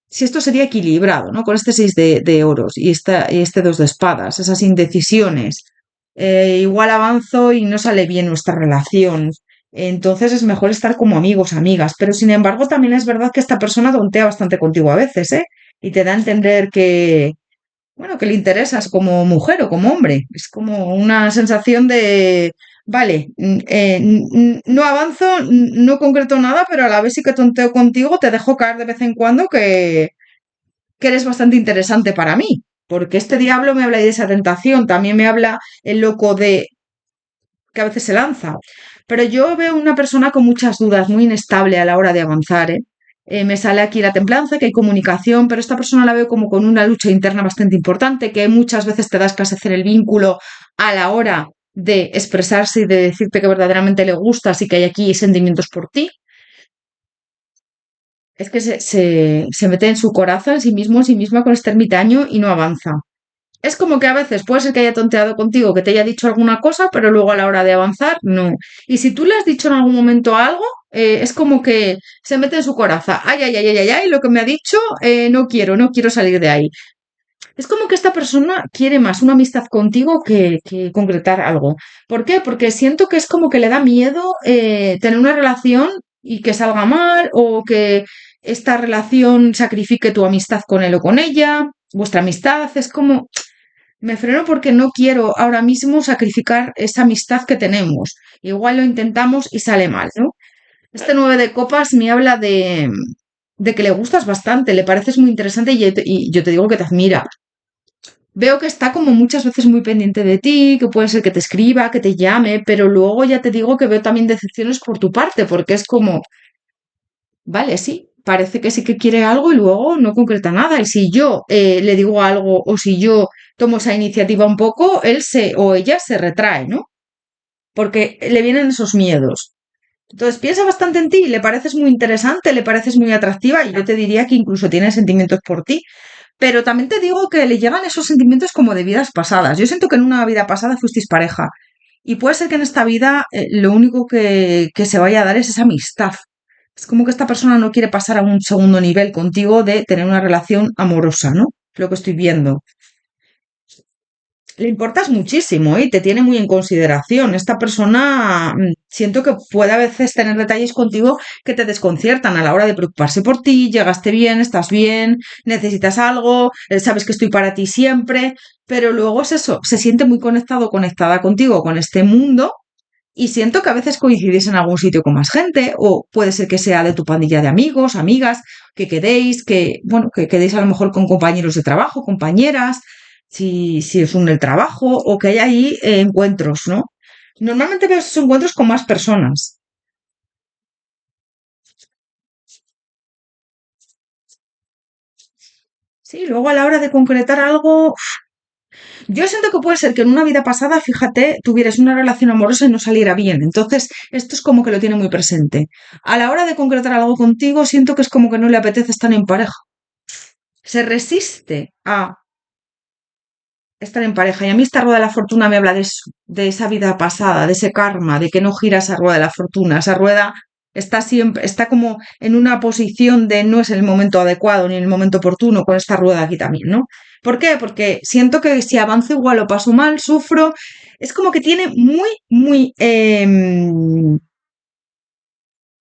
si esto sería equilibrado, ¿no? Con este 6 de oros y este 2 de espadas, esas indecisiones. Igual avanzo y no sale bien nuestra relación. Entonces es mejor estar como amigos, amigas. Pero sin embargo, también es verdad que esta persona tontea bastante contigo a veces, ¿eh? Y te da a entender que, bueno, que le interesas como mujer o como hombre. Es como una sensación de, vale, no avanzo, no concreto nada, pero a la vez sí que tonteo contigo, te dejo caer de vez en cuando que eres bastante interesante para mí. Porque este diablo me habla de esa tentación, también me habla el loco de que a veces se lanza. Pero yo veo una persona con muchas dudas, muy inestable a la hora de avanzar, ¿eh? Me sale aquí la templanza, que hay comunicación, pero esta persona la veo como con una lucha interna bastante importante, que muchas veces te da esclarecer el vínculo a la hora de expresarse y de decirte que verdaderamente le gustas y que hay aquí sentimientos por ti. Es que se mete en su corazón, en sí mismo, en sí misma con este ermitaño y no avanza. Es como que a veces puede ser que haya tonteado contigo, que te haya dicho alguna cosa, pero luego a la hora de avanzar, no. Y si tú le has dicho en algún momento algo, es como que se mete en su coraza. Ay, ay, ay, ay, ay, ay, lo que me ha dicho, no quiero salir de ahí. Es como que esta persona quiere más una amistad contigo que concretar algo. ¿Por qué? Porque siento que es como que le da miedo tener una relación y que salga mal o que esta relación sacrifique tu amistad con él o con ella, vuestra amistad. Es como, me freno porque no quiero ahora mismo sacrificar esa amistad que tenemos. Igual lo intentamos y sale mal, ¿no? Este 9 de copas me habla de que le gustas bastante, le pareces muy interesante y yo te digo que te admira. Veo que está como muchas veces muy pendiente de ti, que puede ser que te escriba, que te llame, pero luego ya te digo que veo también decepciones por tu parte, porque es como, vale, sí, parece que sí que quiere algo y luego no concreta nada. Y si yo le digo algo o si yo tomo esa iniciativa un poco, él se o ella se retrae, ¿no? Porque le vienen esos miedos. Entonces piensa bastante en ti, le pareces muy interesante, le pareces muy atractiva y yo te diría que incluso tiene sentimientos por ti. Pero también te digo que le llegan esos sentimientos como de vidas pasadas. Yo siento que en una vida pasada fuisteis pareja. Y puede ser que en esta vida lo único que se vaya a dar es esa amistad. Es como que esta persona no quiere pasar a un segundo nivel contigo de tener una relación amorosa, ¿no? Lo que estoy viendo. Le importas muchísimo y te tiene muy en consideración. Esta persona siento que puede a veces tener detalles contigo que te desconciertan a la hora de preocuparse por ti, llegaste bien, estás bien, necesitas algo, sabes que estoy para ti siempre, pero luego es eso, se siente muy conectado, conectada contigo, con este mundo. Y siento que a veces coincidís en algún sitio con más gente, o puede ser que sea de tu pandilla de amigos, amigas, que quedéis, que, bueno, que quedéis a lo mejor con compañeros de trabajo, compañeras, si os une el trabajo, o que hay ahí encuentros, ¿no? Normalmente veo esos encuentros con más personas. Sí, luego a la hora de concretar algo, yo siento que puede ser que en una vida pasada, fíjate, tuvieras una relación amorosa y no saliera bien. Entonces, esto es como que lo tiene muy presente. A la hora de concretar algo contigo, siento que es como que no le apetece estar en pareja. Se resiste a estar en pareja. Y a mí esta rueda de la fortuna me habla de eso, de esa vida pasada, de ese karma, de que no gira esa rueda de la fortuna. Esa rueda está siempre, está como en una posición de no es el momento adecuado ni el momento oportuno con esta rueda aquí también, ¿no? ¿Por qué? Porque siento que si avanzo igual lo paso mal, sufro. Es como que tiene muy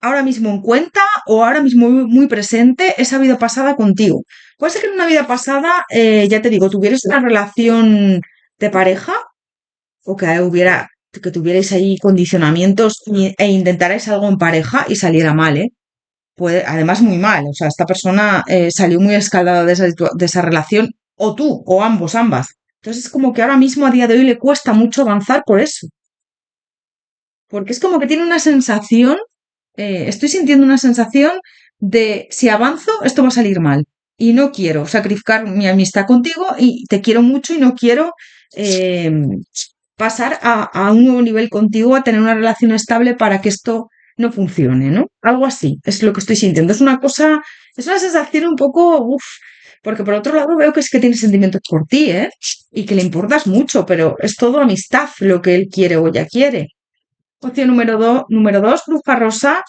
ahora mismo en cuenta o ahora mismo muy presente esa vida pasada contigo. Puede ser que en una vida pasada, ya te digo, tuvieras una relación de pareja o que hubiera que tuvierais ahí condicionamientos e intentarais algo en pareja y saliera mal, ¿eh? Puede, además muy mal, o sea, esta persona salió muy escaldada de esa relación, o tú, o ambos, ambas. Entonces es como que ahora mismo a día de hoy le cuesta mucho avanzar por eso, porque es como que tiene una sensación, estoy sintiendo una sensación de si avanzo, esto va a salir mal. Y no quiero sacrificar mi amistad contigo y te quiero mucho y no quiero eh, pasar a un nuevo nivel contigo, a tener una relación estable para que esto no funcione, ¿no? Algo así, es lo que estoy sintiendo. Es una cosa, es una sensación un poco, uff, porque por otro lado veo que es que tiene sentimientos por ti, ¿eh? Y que le importas mucho, pero es todo amistad lo que él quiere o ella quiere. Opción número dos, Bruja Rosa.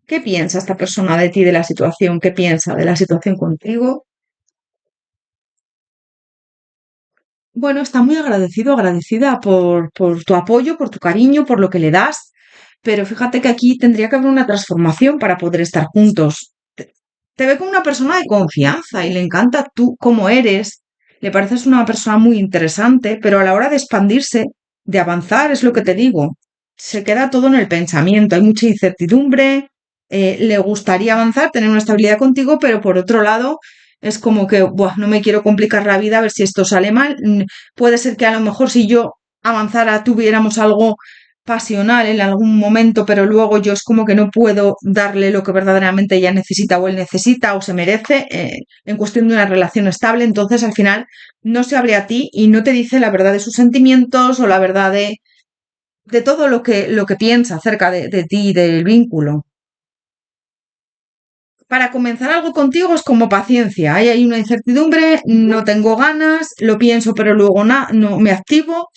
¿Qué piensa esta persona de ti, de la situación? ¿Qué piensa de la situación contigo? Bueno, está muy agradecido, agradecida por tu apoyo, por tu cariño, por lo que le das, pero fíjate que aquí tendría que haber una transformación para poder estar juntos. Te ve como una persona de confianza y le encanta tú cómo eres, le pareces una persona muy interesante, pero a la hora de expandirse, de avanzar, es lo que te digo, se queda todo en el pensamiento, hay mucha incertidumbre, le gustaría avanzar, tener una estabilidad contigo, pero por otro lado, es como que, buah, no me quiero complicar la vida a ver si esto sale mal. Puede ser que a lo mejor si yo avanzara tuviéramos algo pasional en algún momento, pero luego yo es como que no puedo darle lo que verdaderamente ella necesita o él necesita o se merece en cuestión de una relación estable. Entonces al final no se abre a ti y no te dice la verdad de sus sentimientos o la verdad de todo lo que piensa acerca de ti y del vínculo. Para comenzar algo contigo es como paciencia. Hay una incertidumbre, no tengo ganas, lo pienso, pero luego no me activo.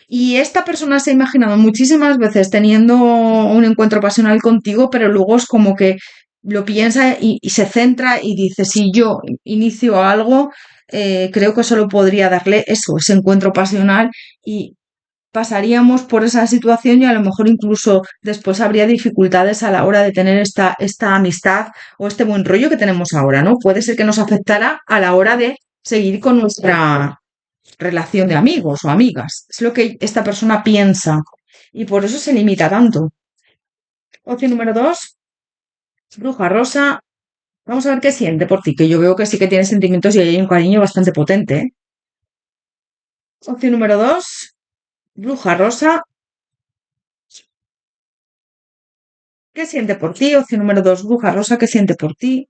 Y esta persona se ha imaginado muchísimas veces teniendo un encuentro pasional contigo, pero luego es como que lo piensa y se centra y dice, si yo inicio algo, creo que solo podría darle eso, ese encuentro pasional y pasaríamos por esa situación y a lo mejor incluso después habría dificultades a la hora de tener esta amistad o este buen rollo que tenemos ahora, ¿no? Puede ser que nos afectara a la hora de seguir con nuestra relación de amigos o amigas. Es lo que esta persona piensa y por eso se limita tanto. Opción número dos, Bruja Rosa. Vamos a ver qué siente por ti, que yo veo que sí que tiene sentimientos y hay un cariño bastante potente, ¿eh? Opción número dos, Bruja Rosa. ¿Qué siente por ti? Opción número dos, Bruja Rosa. ¿Qué siente por ti?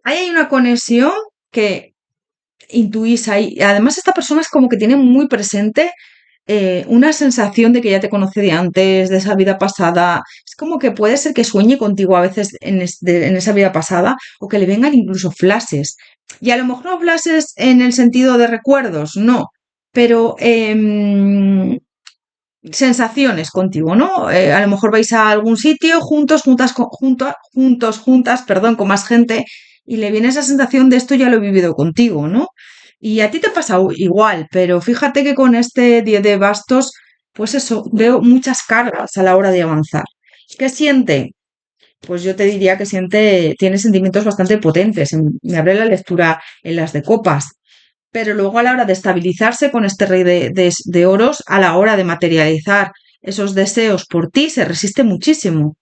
Ahí hay una conexión que intuís ahí. Además, esta persona es como que tiene muy presente una sensación de que ya te conoce de antes, de esa vida pasada. Es como que puede ser que sueñe contigo a veces en esa vida pasada o que le vengan incluso flashes. Y a lo mejor no flashes en el sentido de recuerdos, no, pero sensaciones contigo, ¿no? A lo mejor vais a algún sitio juntos, juntas, perdón, con más gente y le viene esa sensación de esto ya lo he vivido contigo, ¿no? Y a ti te pasa igual, pero fíjate que con este 10 de bastos, pues eso, veo muchas cargas a la hora de avanzar. ¿Qué siente? Pues yo te diría que tiene sentimientos bastante potentes. Me abre la lectura en las de copas, pero luego a la hora de estabilizarse con este rey de oros, a la hora de materializar esos deseos por ti, se resiste muchísimo.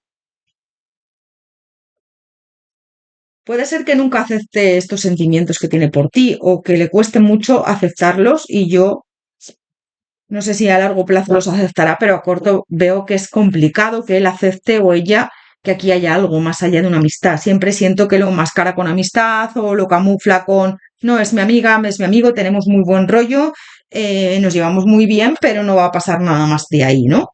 Puede ser que nunca acepte estos sentimientos que tiene por ti o que le cueste mucho aceptarlos y yo No sé si a largo plazo los aceptará, pero a corto veo que es complicado que él acepte o ella que aquí haya algo más allá de una amistad. Siempre siento que lo enmascara con amistad o lo camufla con, no, es mi amiga, es mi amigo, tenemos muy buen rollo, nos llevamos muy bien, pero no va a pasar nada más de ahí, ¿no?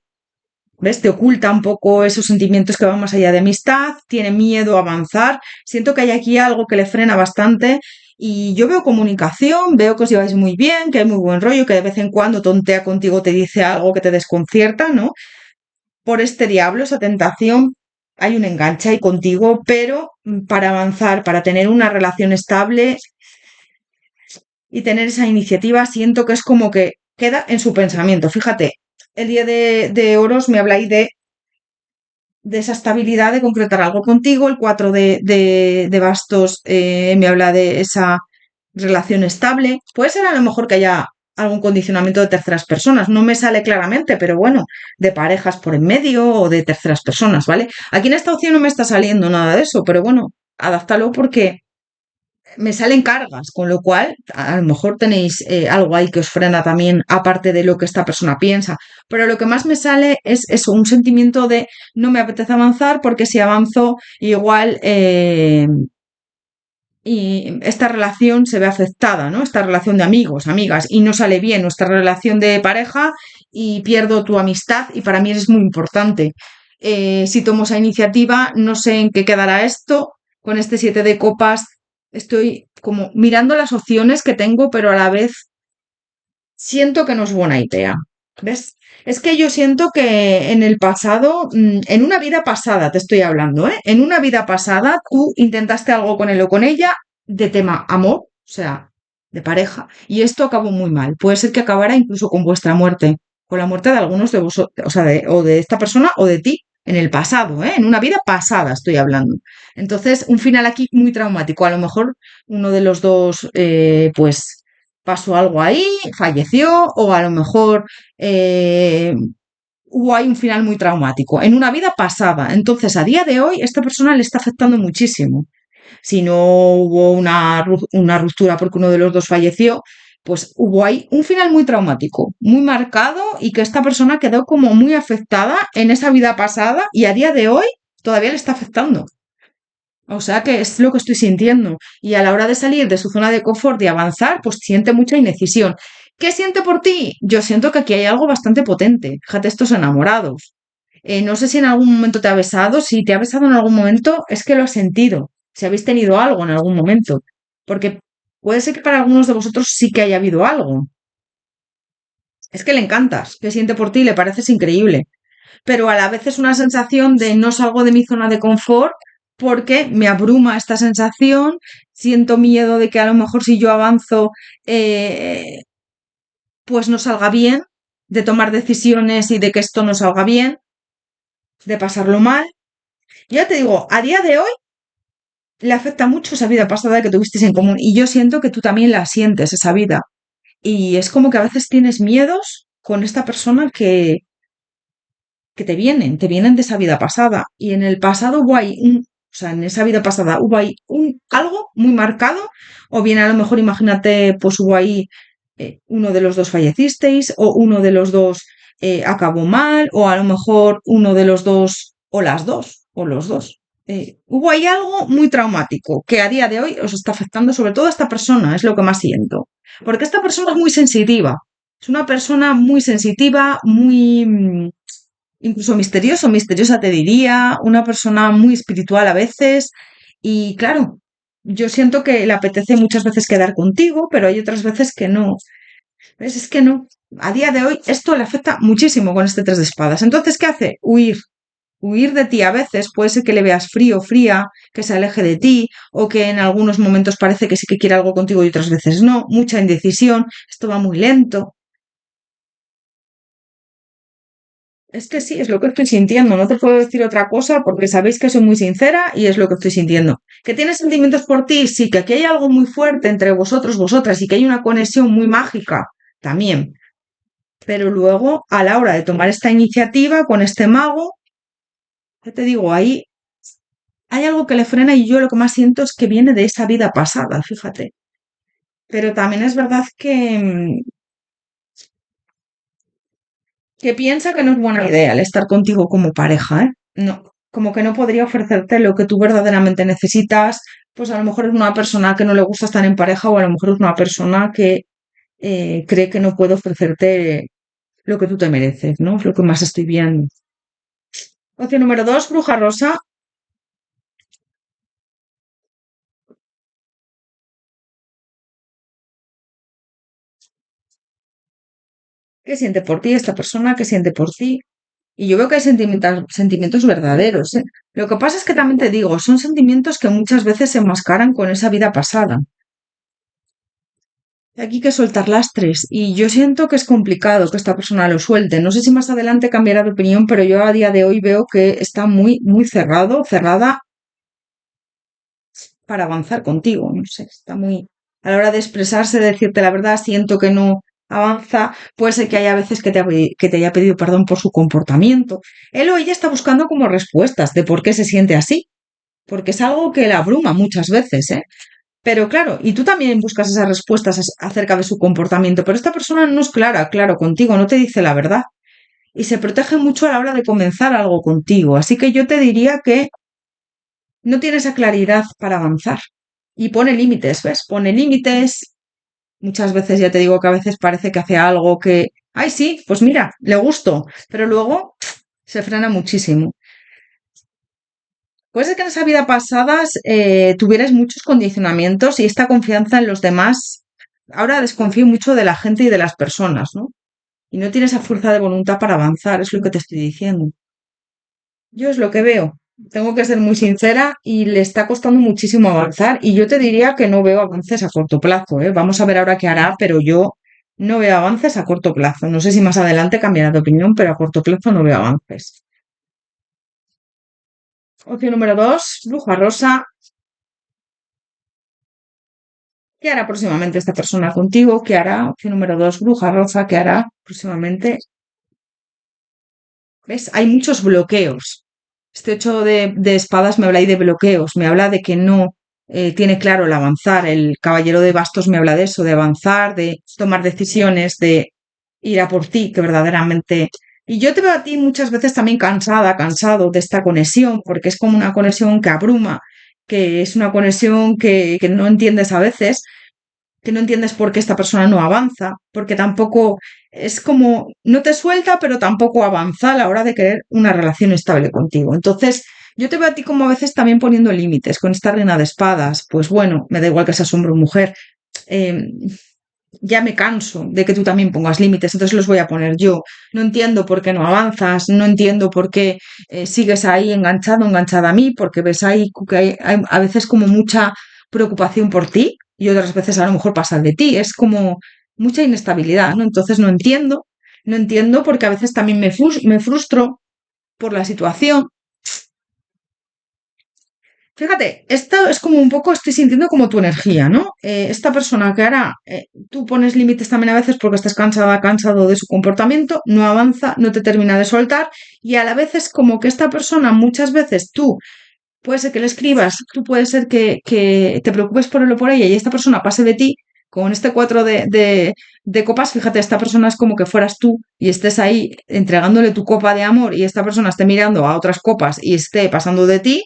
¿Ves? Te oculta un poco esos sentimientos que van más allá de amistad, tiene miedo a avanzar. Siento que hay aquí algo que le frena bastante y yo veo comunicación, veo que os lleváis muy bien, que hay muy buen rollo, que de vez en cuando tontea contigo, te dice algo que te desconcierta, ¿no? Por este diablo, esa tentación, hay un enganche ahí contigo, pero para avanzar, para tener una relación estable y tener esa iniciativa, siento que es como que queda en su pensamiento. Fíjate, el día de oros me habláis de esa estabilidad de concretar algo contigo, el 4 de bastos me habla de esa relación estable. Puede ser a lo mejor que haya algún condicionamiento de terceras personas, no me sale claramente, pero bueno, de parejas por en medio o de terceras personas, ¿vale? Aquí en esta opción no me está saliendo nada de eso, pero bueno, adáptalo porque me salen cargas, con lo cual a lo mejor tenéis algo ahí que os frena también, aparte de lo que esta persona piensa. Pero lo que más me sale es eso, un sentimiento de no me apetece avanzar porque si avanzo igual y esta relación se ve afectada, ¿no? Esta relación de amigos, amigas, y no sale bien nuestra relación de pareja y pierdo tu amistad y para mí es muy importante. Si tomo esa iniciativa, no sé en qué quedará esto. Con este 7 de copas estoy como mirando las opciones que tengo, pero a la vez siento que no es buena idea. ¿Ves? Es que yo siento que en el pasado, en una vida pasada te estoy hablando, ¿eh? En una vida pasada tú intentaste algo con él o con ella de tema amor, o sea, de pareja, y esto acabó muy mal. Puede ser que acabara incluso con vuestra muerte, con la muerte de algunos de vosotros, o sea, o de esta persona o de ti en el pasado, ¿eh? En una vida pasada estoy hablando. Entonces, un final aquí muy traumático. A lo mejor uno de los dos, pues pasó algo ahí, falleció, o a lo mejor eh, hubo ahí un final muy traumático en una vida pasada. Entonces, a día de hoy, esta persona le está afectando muchísimo. Si no hubo una ruptura porque uno de los dos falleció, pues hubo ahí un final muy traumático, muy marcado y que esta persona quedó como muy afectada en esa vida pasada y a día de hoy todavía le está afectando. O sea que es lo que estoy sintiendo. Y a la hora de salir de su zona de confort y avanzar, pues siente mucha indecisión. ¿Qué siente por ti? Yo siento que aquí hay algo bastante potente. Fíjate, estos enamorados. No sé si en algún momento te ha besado. Si te ha besado en algún momento, es que lo has sentido. Si habéis tenido algo en algún momento. Porque puede ser que para algunos de vosotros sí que haya habido algo. Es que le encantas, que siente por ti, le pareces increíble, pero a la vez es una sensación de no salgo de mi zona de confort porque me abruma esta sensación, siento miedo de que a lo mejor si yo avanzo, eh, pues no salga bien, de tomar decisiones y de que esto no salga bien, de pasarlo mal. Ya te digo, a día de hoy le afecta mucho esa vida pasada que tuvisteis en común y yo siento que tú también la sientes, esa vida. Y es como que a veces tienes miedos con esta persona que te vienen de esa vida pasada. Y en el pasado hubo ahí o sea, en esa vida pasada hubo ahí algo muy marcado, o bien a lo mejor imagínate, pues hubo ahí uno de los dos fallecisteis, o uno de los dos acabó mal, o a lo mejor uno de los dos, o las dos, o los dos. Hubo ahí algo muy traumático que a día de hoy os está afectando, sobre todo a esta persona, es lo que más siento. Porque esta persona es muy sensitiva. Es una persona muy sensitiva, muy, incluso misterioso, misteriosa te diría, una persona muy espiritual a veces y claro, yo siento que le apetece muchas veces quedar contigo, pero hay otras veces que no. ¿Ves? Es que no. A día de hoy esto le afecta muchísimo con este 3 de espadas. Entonces, ¿qué hace? Huir. Huir de ti a veces. Puede ser que le veas frío, fría, que se aleje de ti, o que en algunos momentos parece que sí que quiere algo contigo y otras veces no. Mucha indecisión. Esto va muy lento. Es que sí, es lo que estoy sintiendo. No te puedo decir otra cosa porque sabéis que soy muy sincera y es lo que estoy sintiendo. ¿Que tienes sentimientos por ti? Sí, que aquí hay algo muy fuerte entre vosotros, vosotras y que hay una conexión muy mágica también. Pero luego, a la hora de tomar esta iniciativa con este mago, ya te digo, ahí hay algo que le frena y yo lo que más siento es que viene de esa vida pasada, fíjate. Pero también es verdad que que piensa que no es buena idea el estar contigo como pareja, ¿eh? No, como que no podría ofrecerte lo que tú verdaderamente necesitas, pues a lo mejor es una persona que no le gusta estar en pareja o a lo mejor es una persona que cree que no puede ofrecerte lo que tú te mereces, ¿no? Es lo que más estoy viendo. Opción número dos, bruja rosa. ¿Qué siente por ti esta persona? ¿Qué siente por ti? Y yo veo que hay sentimientos verdaderos, ¿eh? Lo que pasa es que también te digo, son sentimientos que muchas veces se mascaran con esa vida pasada. Aquí hay que soltar lastres y yo siento que es complicado que esta persona lo suelte. No sé si más adelante cambiará de opinión, pero yo a día de hoy veo que está muy, muy cerrado, cerrada para avanzar contigo. No sé, está muy... A la hora de expresarse, de decirte la verdad, siento que no avanza. Puede ser que haya veces que te haya pedido perdón por su comportamiento. Él o ella está buscando como respuestas de por qué se siente así, porque es algo que la abruma muchas veces, ¿eh? Pero claro, y tú también buscas esas respuestas acerca de su comportamiento, pero esta persona no es clara, claro, contigo, no te dice la verdad. Y se protege mucho a la hora de comenzar algo contigo. Así que yo te diría que no tiene esa claridad para avanzar. Y pone límites, ¿ves? Pone límites. Muchas veces ya te digo que a veces parece que hace algo que, ay, sí, pues mira, le gusto, pero luego se frena muchísimo. Puede ser que en esa vida pasadas tuvieras muchos condicionamientos y esta confianza en los demás. Ahora desconfío mucho de la gente y de las personas, ¿no? Y no tienes esa fuerza de voluntad para avanzar, es lo que te estoy diciendo. Yo es lo que veo. Tengo que ser muy sincera y le está costando muchísimo avanzar y yo te diría que no veo avances a corto plazo, ¿eh? Vamos a ver ahora qué hará, pero yo no veo avances a corto plazo. No sé si más adelante cambiará de opinión, pero a corto plazo no veo avances. Opción número dos, bruja rosa. ¿Qué hará próximamente esta persona contigo? ¿Qué hará? Opción número dos, bruja rosa. ¿Qué hará próximamente? ¿Ves? Hay muchos bloqueos. Este ocho de espadas me habla ahí de bloqueos, me habla de que no tiene claro el avanzar. El caballero de bastos me habla de eso, de avanzar, de tomar decisiones, de ir a por ti, que verdaderamente... Y yo te veo a ti muchas veces también cansada, cansado de esta conexión, porque es como una conexión que abruma, que es una conexión que no entiendes a veces, que no entiendes por qué esta persona no avanza, porque tampoco es como, no te suelta, pero tampoco avanza a la hora de querer una relación estable contigo. Entonces, yo te veo a ti como a veces también poniendo límites con esta reina de espadas. Pues bueno, me da igual que seas hombre o mujer. eh, ya me canso de que tú también pongas límites, entonces los voy a poner yo. No entiendo por qué no avanzas, no entiendo por qué sigues ahí enganchado, enganchada a mí, porque ves ahí que hay a veces como mucha preocupación por ti y otras veces a lo mejor pasa de ti. Es como mucha inestabilidad, ¿no? Entonces no entiendo, no entiendo porque a veces también me frustro por la situación. Fíjate, esto es como un poco, estoy sintiendo como tu energía, ¿no? Esta persona que hará, tú pones límites también a veces porque estás cansada, cansado de su comportamiento, no avanza, no te termina de soltar y a la vez es como que esta persona muchas veces tú, puede ser que le escribas, tú puede ser que te preocupes por él o por ella y esta persona pase de ti. Con este cuatro de copas, fíjate, esta persona es como que fueras tú y estés ahí entregándole tu copa de amor y esta persona esté mirando a otras copas y esté pasando de ti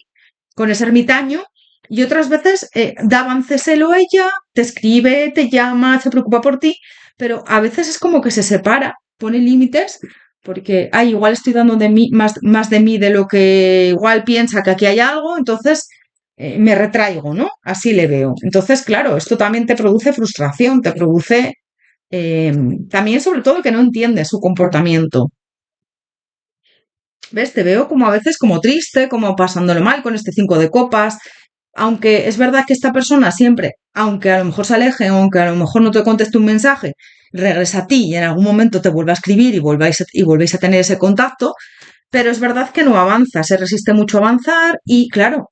con ese ermitaño y otras veces da avances él o ella, te escribe, te llama, se preocupa por ti, pero a veces es como que se separa, pone límites porque, ay, igual estoy dando de mí, más de mí de lo que igual piensa que aquí hay algo, entonces me retraigo, ¿no? Así le veo. Entonces, claro, esto también te produce frustración, te produce también sobre todo que no entiendes su comportamiento. ¿Ves? Te veo como a veces como triste, como pasándolo mal con este cinco de copas. Aunque es verdad que esta persona siempre, aunque a lo mejor se aleje, aunque a lo mejor no te conteste un mensaje, regresa a ti y en algún momento te vuelve a escribir y volvéis a tener ese contacto, pero es verdad que no avanza, se resiste mucho a avanzar y claro,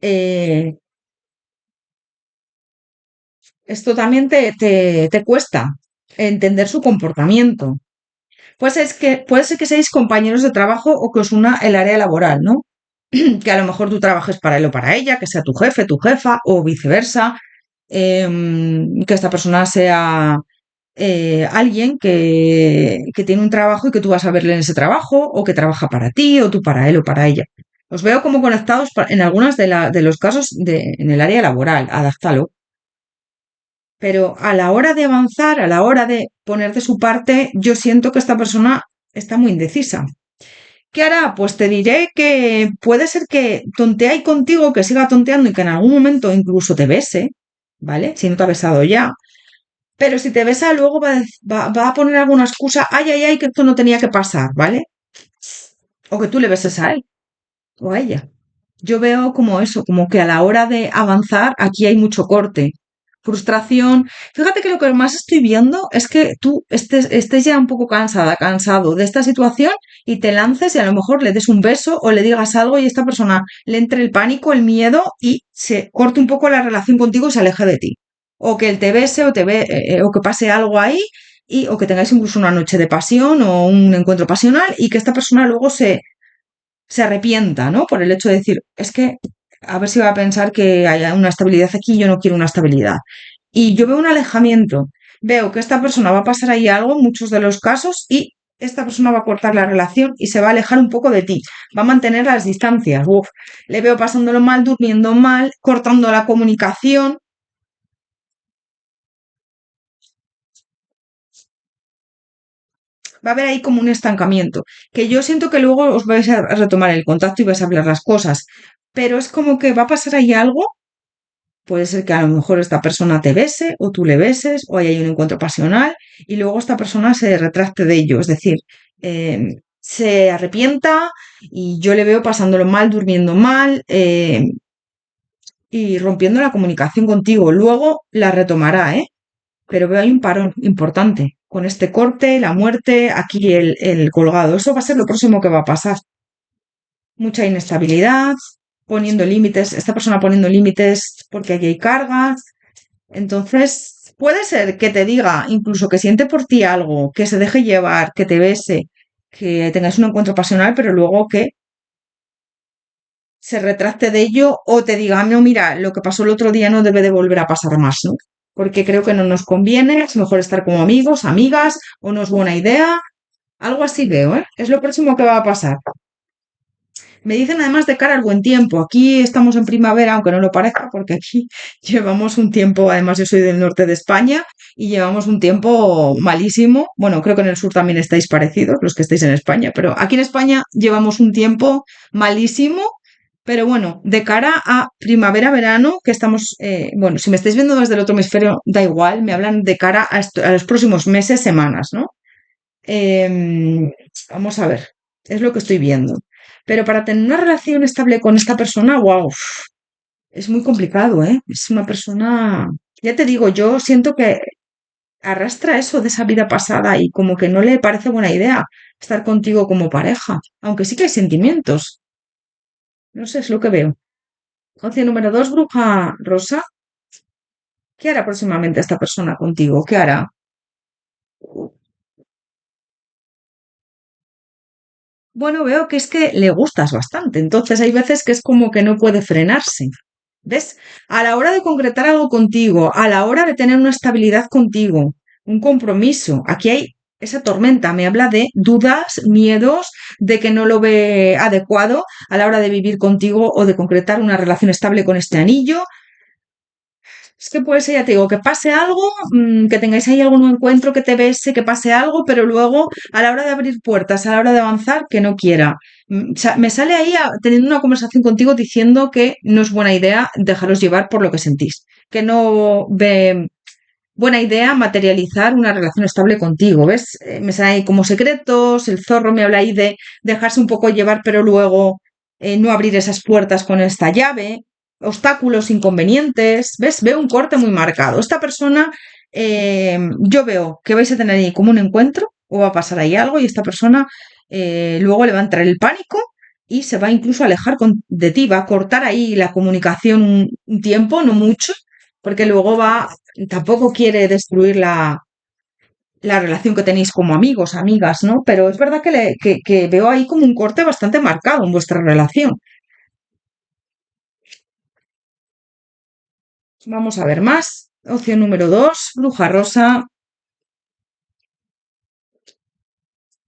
eh, esto también te cuesta entender su comportamiento. Pues es que puede ser que seáis compañeros de trabajo o que os una el área laboral, ¿no? Que a lo mejor tú trabajes para él o para ella, que sea tu jefe, tu jefa, o viceversa, que esta persona sea alguien que tiene un trabajo y que tú vas a verle en ese trabajo, o que trabaja para ti, o tú para él o para ella. Os veo como conectados en algunos de los casos en el área laboral, adáptalo. Pero a la hora de avanzar, a la hora de poner de su parte, yo siento que esta persona está muy indecisa. ¿Qué hará? Pues te diré que puede ser que tontee ahí contigo, que siga tonteando y que en algún momento incluso te bese, ¿vale? Si no te ha besado ya. Pero si te besa, luego va a poner alguna excusa, ay, ay, ay, que esto no tenía que pasar, ¿vale? O que tú le beses a él o a ella. Yo veo como eso, como que a la hora de avanzar aquí hay mucho corte, frustración. Fíjate que lo que más estoy viendo es que tú estés ya un poco cansada, cansado de esta situación y te lances y a lo mejor le des un beso o le digas algo y esta persona le entre el pánico, el miedo y se corte un poco la relación contigo y se aleje de ti. O que él te bese o que pase algo ahí o que tengáis incluso una noche de pasión o un encuentro pasional y que esta persona luego se arrepienta, ¿no? Por el hecho de decir, es que a ver si va a pensar que hay una estabilidad aquí y yo no quiero una estabilidad. Y yo veo un alejamiento, veo que esta persona va a pasar ahí algo en muchos de los casos y esta persona va a cortar la relación y se va a alejar un poco de ti, va a mantener las distancias. Uf, le veo pasándolo mal, durmiendo mal, cortando la comunicación. Va a haber ahí como un estancamiento, que yo siento que luego os vais a retomar el contacto y vais a hablar las cosas, pero es como que va a pasar ahí algo. Puede ser que a lo mejor esta persona te bese o tú le beses o hay un encuentro pasional y luego esta persona se retracte de ello, es decir, se arrepienta y yo le veo pasándolo mal, durmiendo mal y rompiendo la comunicación contigo. Luego la retomará, ¿eh? Pero veo ahí un parón importante con este corte, la muerte, aquí el colgado. Eso va a ser lo próximo que va a pasar. Mucha inestabilidad, poniendo límites, esta persona poniendo límites porque aquí hay cargas. Entonces, puede ser que te diga incluso que siente por ti algo, que se deje llevar, que te bese, que tengas un encuentro pasional, pero luego que se retracte de ello o te diga, no, mira, lo que pasó el otro día no debe de volver a pasar más, ¿no? Porque creo que no nos conviene, es mejor estar como amigos, amigas, o no es buena idea. Algo así veo, ¿eh? Es lo próximo que va a pasar. Me dicen además de cara al buen tiempo. Aquí estamos en primavera, aunque no lo parezca, porque aquí llevamos un tiempo, además yo soy del norte de España y llevamos un tiempo malísimo. Bueno, creo que en el sur también estáis parecidos, los que estáis en España, pero aquí en España llevamos un tiempo malísimo. Pero bueno, de cara a primavera-verano, que estamos, bueno, si me estáis viendo desde el otro hemisferio, da igual, me hablan de cara a los próximos meses, semanas, ¿no? Vamos a ver, es lo que estoy viendo. Pero para tener una relación estable con esta persona, wow, es muy complicado, ¿eh? Es una persona, ya te digo, yo siento que arrastra eso de esa vida pasada y como que no le parece buena idea estar contigo como pareja, aunque sí que hay sentimientos. No sé, es lo que veo. Opción número dos, bruja rosa. ¿Qué hará próximamente esta persona contigo? ¿Qué hará? Bueno, veo que es que le gustas bastante, entonces hay veces que es como que no puede frenarse. ¿Ves? A la hora de concretar algo contigo, a la hora de tener una estabilidad contigo, un compromiso, aquí hay esa tormenta, me habla de dudas, miedos, de que no lo ve adecuado a la hora de vivir contigo o de concretar una relación estable con este anillo. Es que puede ser, ya te digo, que pase algo, que tengáis ahí algún encuentro, que te bese, que pase algo, pero luego a la hora de abrir puertas, a la hora de avanzar, que no quiera. Me sale ahí teniendo una conversación contigo diciendo que no es buena idea dejaros llevar por lo que sentís, que no ve buena idea materializar una relación estable contigo, ¿ves? Me sale ahí como secretos, el zorro me habla ahí de dejarse un poco llevar, pero luego no abrir esas puertas con esta llave, obstáculos, inconvenientes, ¿ves? Veo un corte muy marcado. Esta persona, yo veo que vais a tener ahí como un encuentro o va a pasar ahí algo y esta persona luego le va a entrar el pánico y se va incluso a alejar de ti, va a cortar ahí la comunicación un tiempo, no mucho, porque luego tampoco quiere destruir la relación que tenéis como amigos, amigas, ¿no? Pero es verdad que veo ahí como un corte bastante marcado en vuestra relación. Vamos a ver más. Opción número dos, bruja rosa.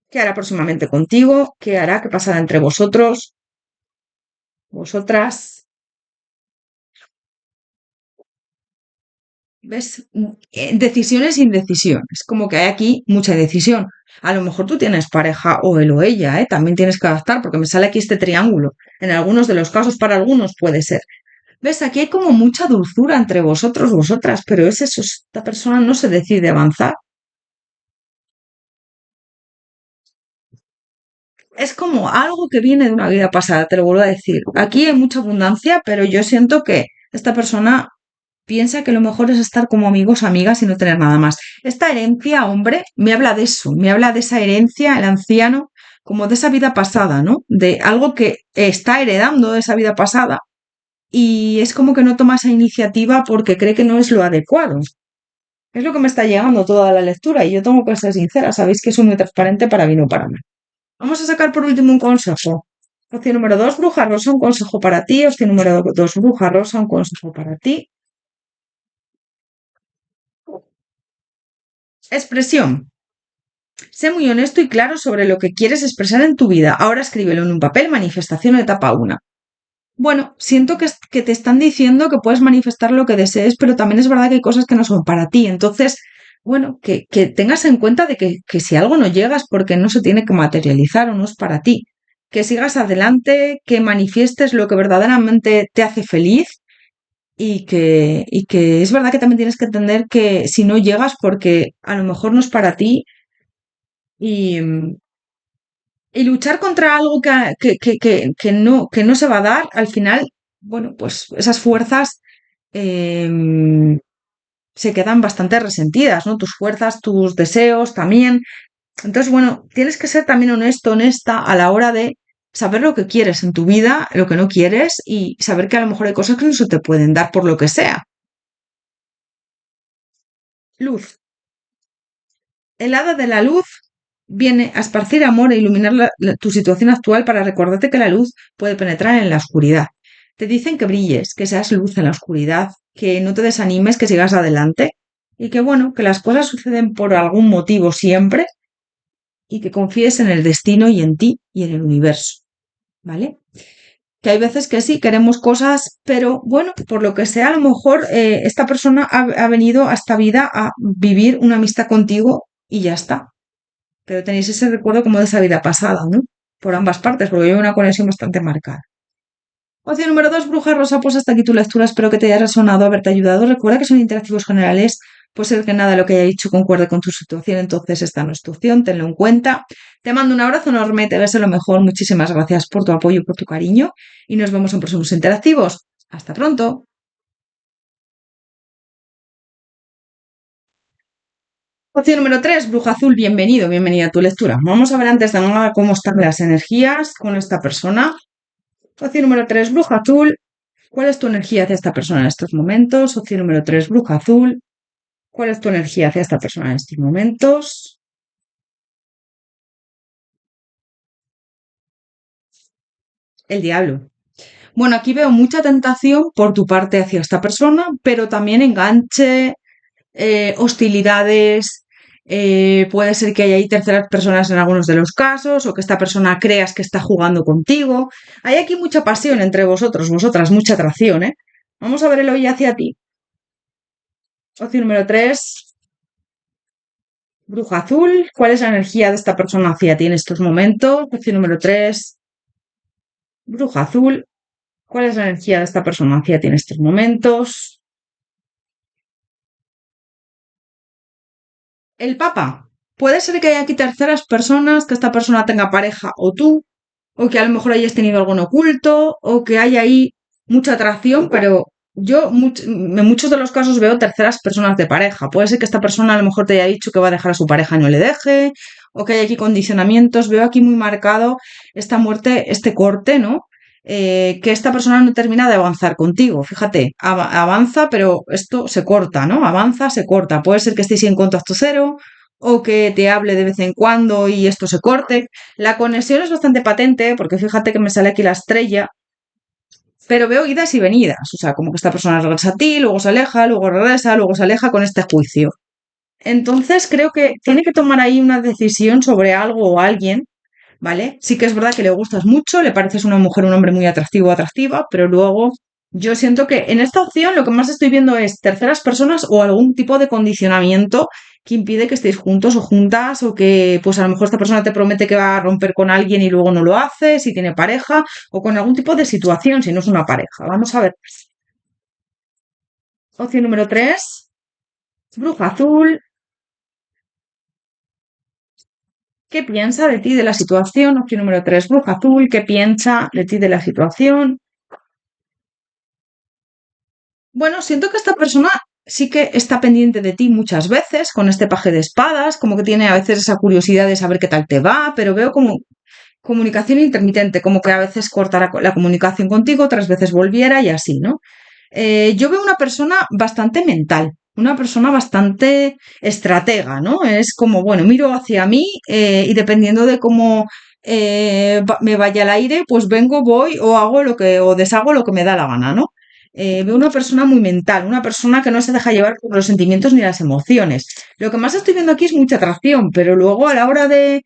qué hará próximamente contigo, qué hará, qué pasará entre vosotros, vosotras. ¿Ves? Decisiones e indecisiones. Como que hay aquí mucha decisión. A lo mejor tú tienes pareja o él o ella, ¿eh? También tienes que adaptar porque me sale aquí este triángulo. En algunos de los casos, para algunos puede ser. ¿Ves? Aquí hay como mucha dulzura entre vosotros, vosotras, pero es eso, esta persona no se decide avanzar. Es como algo que viene de una vida pasada, te lo vuelvo a decir. Aquí hay mucha abundancia, pero yo siento que esta persona piensa que lo mejor es estar como amigos, amigas y no tener nada más. Esta herencia, hombre, me habla de eso, me habla de esa herencia, el anciano, como de esa vida pasada, ¿no? De algo que está heredando de esa vida pasada y es como que no toma esa iniciativa porque cree que no es lo adecuado. Es lo que me está llegando toda la lectura y yo tengo que ser sincera, sabéis que soy muy transparente para bien o para mal. Vamos a sacar por último un consejo. Opción número 2, bruja rosa, un consejo para ti. Opción número 2, bruja rosa, un consejo para ti. Expresión. Sé muy honesto y claro sobre lo que quieres expresar en tu vida. Ahora escríbelo en un papel, manifestación etapa 1. Bueno, siento que te están diciendo que puedes manifestar lo que desees, pero también es verdad que hay cosas que no son para ti. Entonces, bueno, que tengas en cuenta de que si algo no llegas porque no se tiene que materializar o no es para ti. Que sigas adelante, que manifiestes lo que verdaderamente te hace feliz y que es verdad que también tienes que entender que si no llegas porque a lo mejor no es para ti y, y luchar contra algo que no se va a dar, al final, bueno, pues esas fuerzas em, se quedan bastante resentidas, ¿no? Tus fuerzas, tus deseos también. Entonces, bueno, tienes que ser también honesto, honesta a la hora de saber lo que quieres en tu vida, lo que no quieres y saber que a lo mejor hay cosas que no se te pueden dar por lo que sea. Luz. El hada de la luz viene a esparcir amor e iluminar tu situación actual para recordarte que la luz puede penetrar en la oscuridad. Te dicen que brilles, que seas luz en la oscuridad, que no te desanimes, que sigas adelante y que bueno, que las cosas suceden por algún motivo siempre y que confíes en el destino y en ti y en el universo, ¿vale? Que hay veces que sí, queremos cosas, pero bueno, por lo que sea, a lo mejor esta persona ha venido a esta vida a vivir una amistad contigo y ya está. Pero tenéis ese recuerdo como de esa vida pasada, ¿no? Por ambas partes, porque hay una conexión bastante marcada. Opción número 2, Bruja Rosa, pues hasta aquí tu lectura. Espero que te haya resonado, haberte ayudado. Recuerda que son interactivos generales. Puede ser que nada de lo que haya dicho concuerde con tu situación, entonces esta no es tu opción, tenlo en cuenta. Te mando un abrazo enorme, te deseo lo mejor. Muchísimas gracias por tu apoyo y por tu cariño. Y nos vemos en próximos interactivos. Hasta pronto. Opción número 3, Bruja Azul, bienvenido, bienvenida a tu lectura. Vamos a ver antes de nada cómo están las energías con esta persona. Opción número 3, Bruja Azul. ¿Cuál es tu energía hacia esta persona en estos momentos? Opción número 3, Bruja Azul. ¿Cuál es tu energía hacia esta persona en estos momentos? El diablo. Bueno, aquí veo mucha tentación por tu parte hacia esta persona, pero también enganche, hostilidades. Puede ser que haya ahí terceras personas en algunos de los casos, o que esta persona creas que está jugando contigo. Hay aquí mucha pasión entre vosotros, vosotras, mucha atracción, ¿eh? Vamos a ver el hoy hacia ti. Opción número 3, Bruja Azul. ¿Cuál es la energía de esta persona hacia ti en estos momentos? Opción número 3, Bruja Azul. ¿Cuál es la energía de esta persona hacia ti en estos momentos? El Papa. Puede ser que haya aquí terceras personas, que esta persona tenga pareja o tú, o que a lo mejor hayas tenido algo en oculto, o que haya ahí mucha atracción, pero yo en muchos de los casos veo terceras personas de pareja. Puede ser que esta persona a lo mejor te haya dicho que va a dejar a su pareja y no le deje, o que hay aquí condicionamientos. Veo aquí muy marcado esta muerte, este corte, ¿no? Que esta persona no termina de avanzar contigo. Fíjate, avanza, pero esto se corta, ¿no? Avanza, se corta. Puede ser que estéis en contacto cero o que te hable de vez en cuando y esto se corte. La conexión es bastante patente porque fíjate que me sale aquí la estrella, pero veo idas y venidas. O sea, como que esta persona regresa a ti, luego se aleja, luego regresa, luego se aleja con este juicio. Entonces creo que tiene que tomar ahí una decisión sobre algo o alguien, ¿vale? Sí que es verdad que le gustas mucho, le pareces una mujer, un hombre muy atractivo o atractiva, pero luego yo siento que en esta opción lo que más estoy viendo es terceras personas o algún tipo de condicionamiento que impide que estéis juntos o juntas o que pues a lo mejor esta persona te promete que va a romper con alguien y luego no lo hace, si tiene pareja o con algún tipo de situación, si no es una pareja. Vamos a ver. Opción número 3, bruja azul. ¿Qué piensa de ti de la situación? Opción número 3, bruja azul. ¿Qué piensa de ti de la situación? Bueno, siento que esta persona sí que está pendiente de ti muchas veces con este paje de espadas, como que tiene a veces esa curiosidad de saber qué tal te va, pero veo como comunicación intermitente, como que a veces cortara la comunicación contigo, otras veces volviera y así, ¿no? Yo veo una persona bastante mental, una persona bastante estratega, ¿no? Es como, bueno, miro hacia mí y dependiendo de cómo me vaya el aire, pues vengo, voy o hago lo que, o deshago lo que me da la gana, ¿no? Veo una persona muy mental, una persona que no se deja llevar por los sentimientos ni las emociones. Lo que más estoy viendo aquí es mucha atracción, pero luego a la hora de...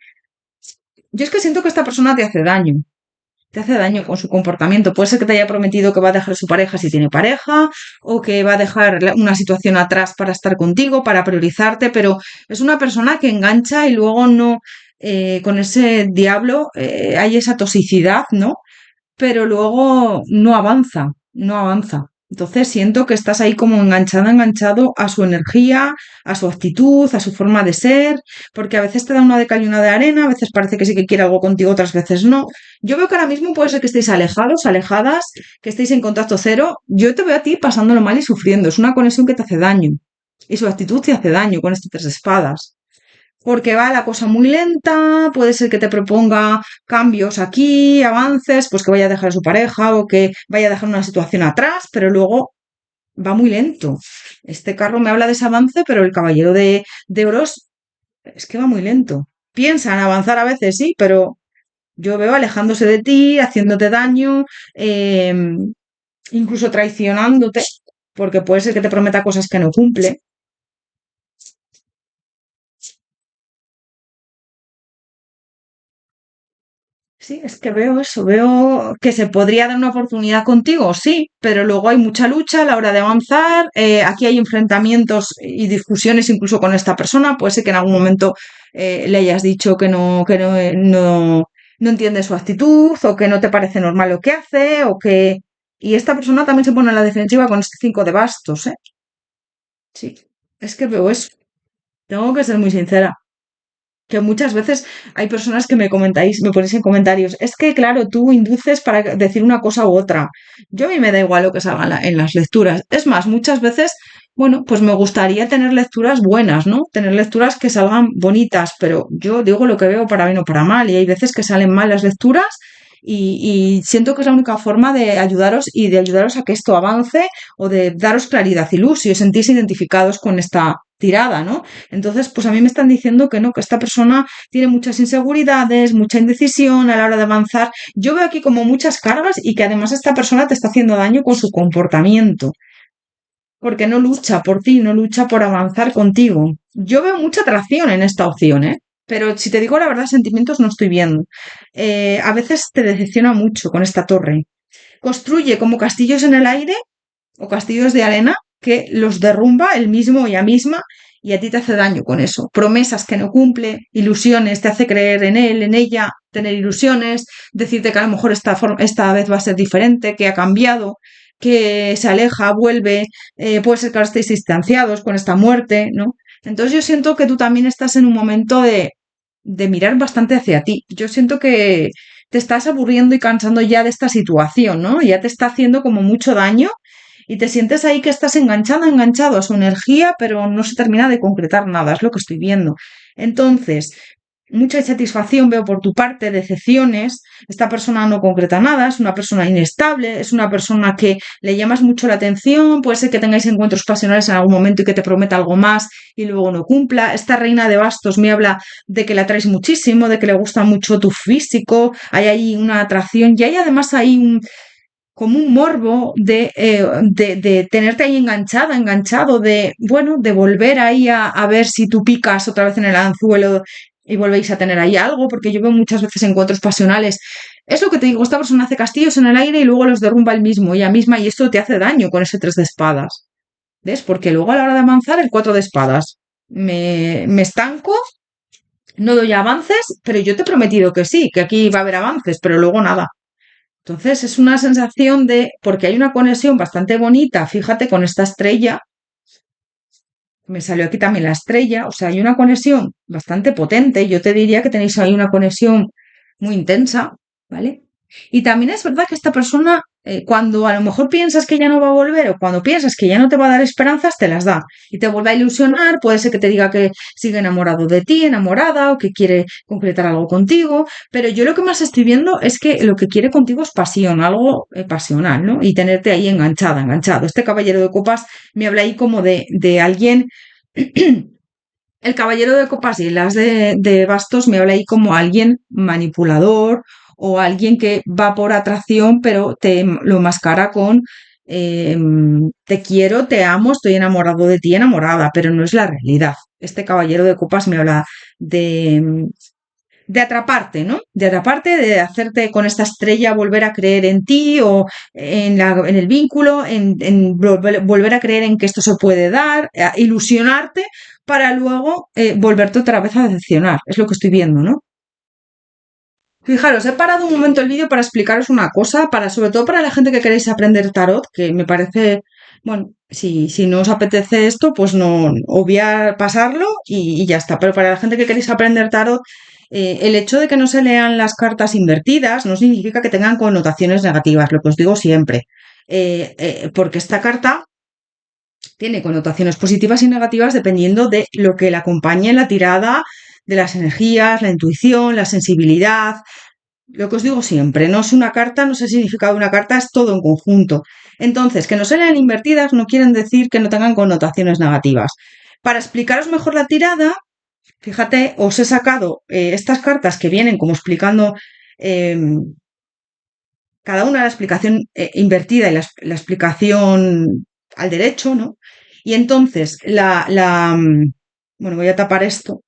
Yo es que siento que esta persona te hace daño con su comportamiento. Puede ser que te haya prometido que va a dejar a su pareja si tiene pareja, o que va a dejar una situación atrás para estar contigo, para priorizarte, pero es una persona que engancha y luego no, con ese diablo hay esa toxicidad, ¿no? Pero luego no avanza, no avanza. Entonces siento que estás ahí como enganchada, enganchado a su energía, a su actitud, a su forma de ser, porque a veces te da una de cal y una de arena, a veces parece que sí que quiere algo contigo, otras veces no. Yo veo que ahora mismo puede ser que estéis alejados, alejadas, que estéis en contacto cero. Yo te veo a ti pasándolo mal y sufriendo. Es una conexión que te hace daño. Y su actitud te hace daño con este tres de espadas porque va la cosa muy lenta, puede ser que te proponga cambios aquí, avances, pues que vaya a dejar a su pareja o que vaya a dejar una situación atrás, pero luego va muy lento. Este carro me habla de ese avance, pero el caballero de oros es que va muy lento. Piensa en avanzar a veces, sí, pero yo veo alejándose de ti, haciéndote daño, eh, incluso traicionándote, porque puede ser que te prometa cosas que no cumple. Sí, es que veo eso, veo que se podría dar una oportunidad contigo, sí, pero luego hay mucha lucha a la hora de avanzar, aquí hay enfrentamientos y discusiones incluso con esta persona, puede ser que en algún momento le hayas dicho que no entiende su actitud o que no te parece normal lo que hace o que... Y esta persona también se pone en la defensiva con este 5 de bastos, ¿eh? Sí, es que veo eso, tengo que ser muy sincera. Que muchas veces hay personas que me comentáis, me ponéis en comentarios, es que claro, tú induces para decir una cosa u otra. Yo a mí me da igual lo que salga en las lecturas. Es más, muchas veces, bueno, pues me gustaría tener lecturas buenas, ¿no? Tener lecturas que salgan bonitas, pero yo digo lo que veo para bien o para mal, y hay veces que salen mal las lecturas. Y siento que es la única forma de ayudaros y de ayudaros a que esto avance o de daros claridad y luz si os sentís identificados con esta tirada, ¿no? Entonces, pues a mí me están diciendo que no, que esta persona tiene muchas inseguridades, mucha indecisión a la hora de avanzar. Yo veo aquí como muchas cargas y que además esta persona te está haciendo daño con su comportamiento, porque no lucha por ti, no lucha por avanzar contigo. Yo veo mucha atracción en esta opción, ¿eh? Pero si te digo la verdad, sentimientos no estoy viendo. A veces te decepciona mucho con esta torre. Construye como castillos en el aire o castillos de arena que los derrumba él mismo o ella misma y a ti te hace daño con eso. Promesas que no cumple, ilusiones, te hace creer en él, en ella, tener ilusiones, decirte que a lo mejor esta vez va a ser diferente, que ha cambiado, que se aleja, vuelve, puede ser que ahora estéis distanciados con esta muerte, ¿no? Entonces yo siento que tú también estás en un momento de mirar bastante hacia ti. Yo siento que te estás aburriendo y cansando ya de esta situación, ¿no? Ya te está haciendo como mucho daño y te sientes ahí que estás enganchado, enganchado a su energía, pero no se termina de concretar nada, es lo que estoy viendo. Entonces, mucha insatisfacción veo por tu parte, decepciones, esta persona no concreta nada, es una persona inestable, es una persona que le llamas mucho la atención, puede ser que tengáis encuentros pasionales en algún momento y que te prometa algo más y luego no cumpla. Esta reina de bastos me habla de que la traes muchísimo, de que le gusta mucho tu físico, hay ahí una atracción y hay además ahí un como un morbo de tenerte ahí enganchada, enganchado, de, bueno, de volver ahí a ver si tú picas otra vez en el anzuelo y volvéis a tener ahí algo, porque yo veo muchas veces encuentros pasionales. Es lo que te digo, esta persona hace castillos en el aire y luego los derrumba él mismo, ella misma, y esto te hace daño con ese 3 de espadas. ¿Ves? Porque luego a la hora de avanzar, el 4 de espadas. Me estanco, no doy avances, pero yo te he prometido que sí, que aquí va a haber avances, pero luego nada. Entonces es una sensación de, porque hay una conexión bastante bonita, fíjate, con esta estrella, me salió aquí también la estrella, o sea, hay una conexión bastante potente, yo te diría que tenéis ahí una conexión muy intensa, ¿vale? Y también es verdad que esta persona, cuando a lo mejor piensas que ya no va a volver o cuando piensas que ya no te va a dar esperanzas, te las da y te vuelve a ilusionar, puede ser que te diga que sigue enamorado de ti, enamorada o que quiere concretar algo contigo, pero yo lo que más estoy viendo es que lo que quiere contigo es pasión, algo pasional, ¿no? Y tenerte ahí enganchada, enganchado. Este caballero de copas me habla ahí como de alguien. El caballero de copas y las de bastos me habla ahí como alguien manipulador o alguien que va por atracción, pero te lo mascara con eh, te quiero, te amo, estoy enamorado de ti, enamorada, pero no es la realidad. Este caballero de copas me habla de, de atraparte, ¿no? De atraparte, de hacerte con esta estrella volver a creer en ti o en el vínculo, en volver a creer en que esto se puede dar, a ilusionarte para luego volverte otra vez a decepcionar. Es lo que estoy viendo, ¿no? Fijaros, he parado un momento el vídeo para explicaros una cosa, sobre todo para la gente que queréis aprender tarot, que me parece, bueno, si no os apetece esto, pues no, obviar pasarlo y ya está. Pero para la gente que queréis aprender tarot, el hecho de que no se lean las cartas invertidas no significa que tengan connotaciones negativas, lo que os digo siempre. Porque esta carta tiene connotaciones positivas y negativas dependiendo de lo que la acompañe en la tirada, de las energías, la intuición, la sensibilidad. Lo que os digo siempre, no es una carta, no es el significado de una carta, es todo en conjunto. Entonces, que no se lean invertidas no quieren decir que no tengan connotaciones negativas. Para explicaros mejor la tirada, fíjate, os he sacado estas cartas que vienen como explicando eh, cada una la explicación invertida y la explicación al derecho, ¿no? Y entonces, bueno, voy a tapar esto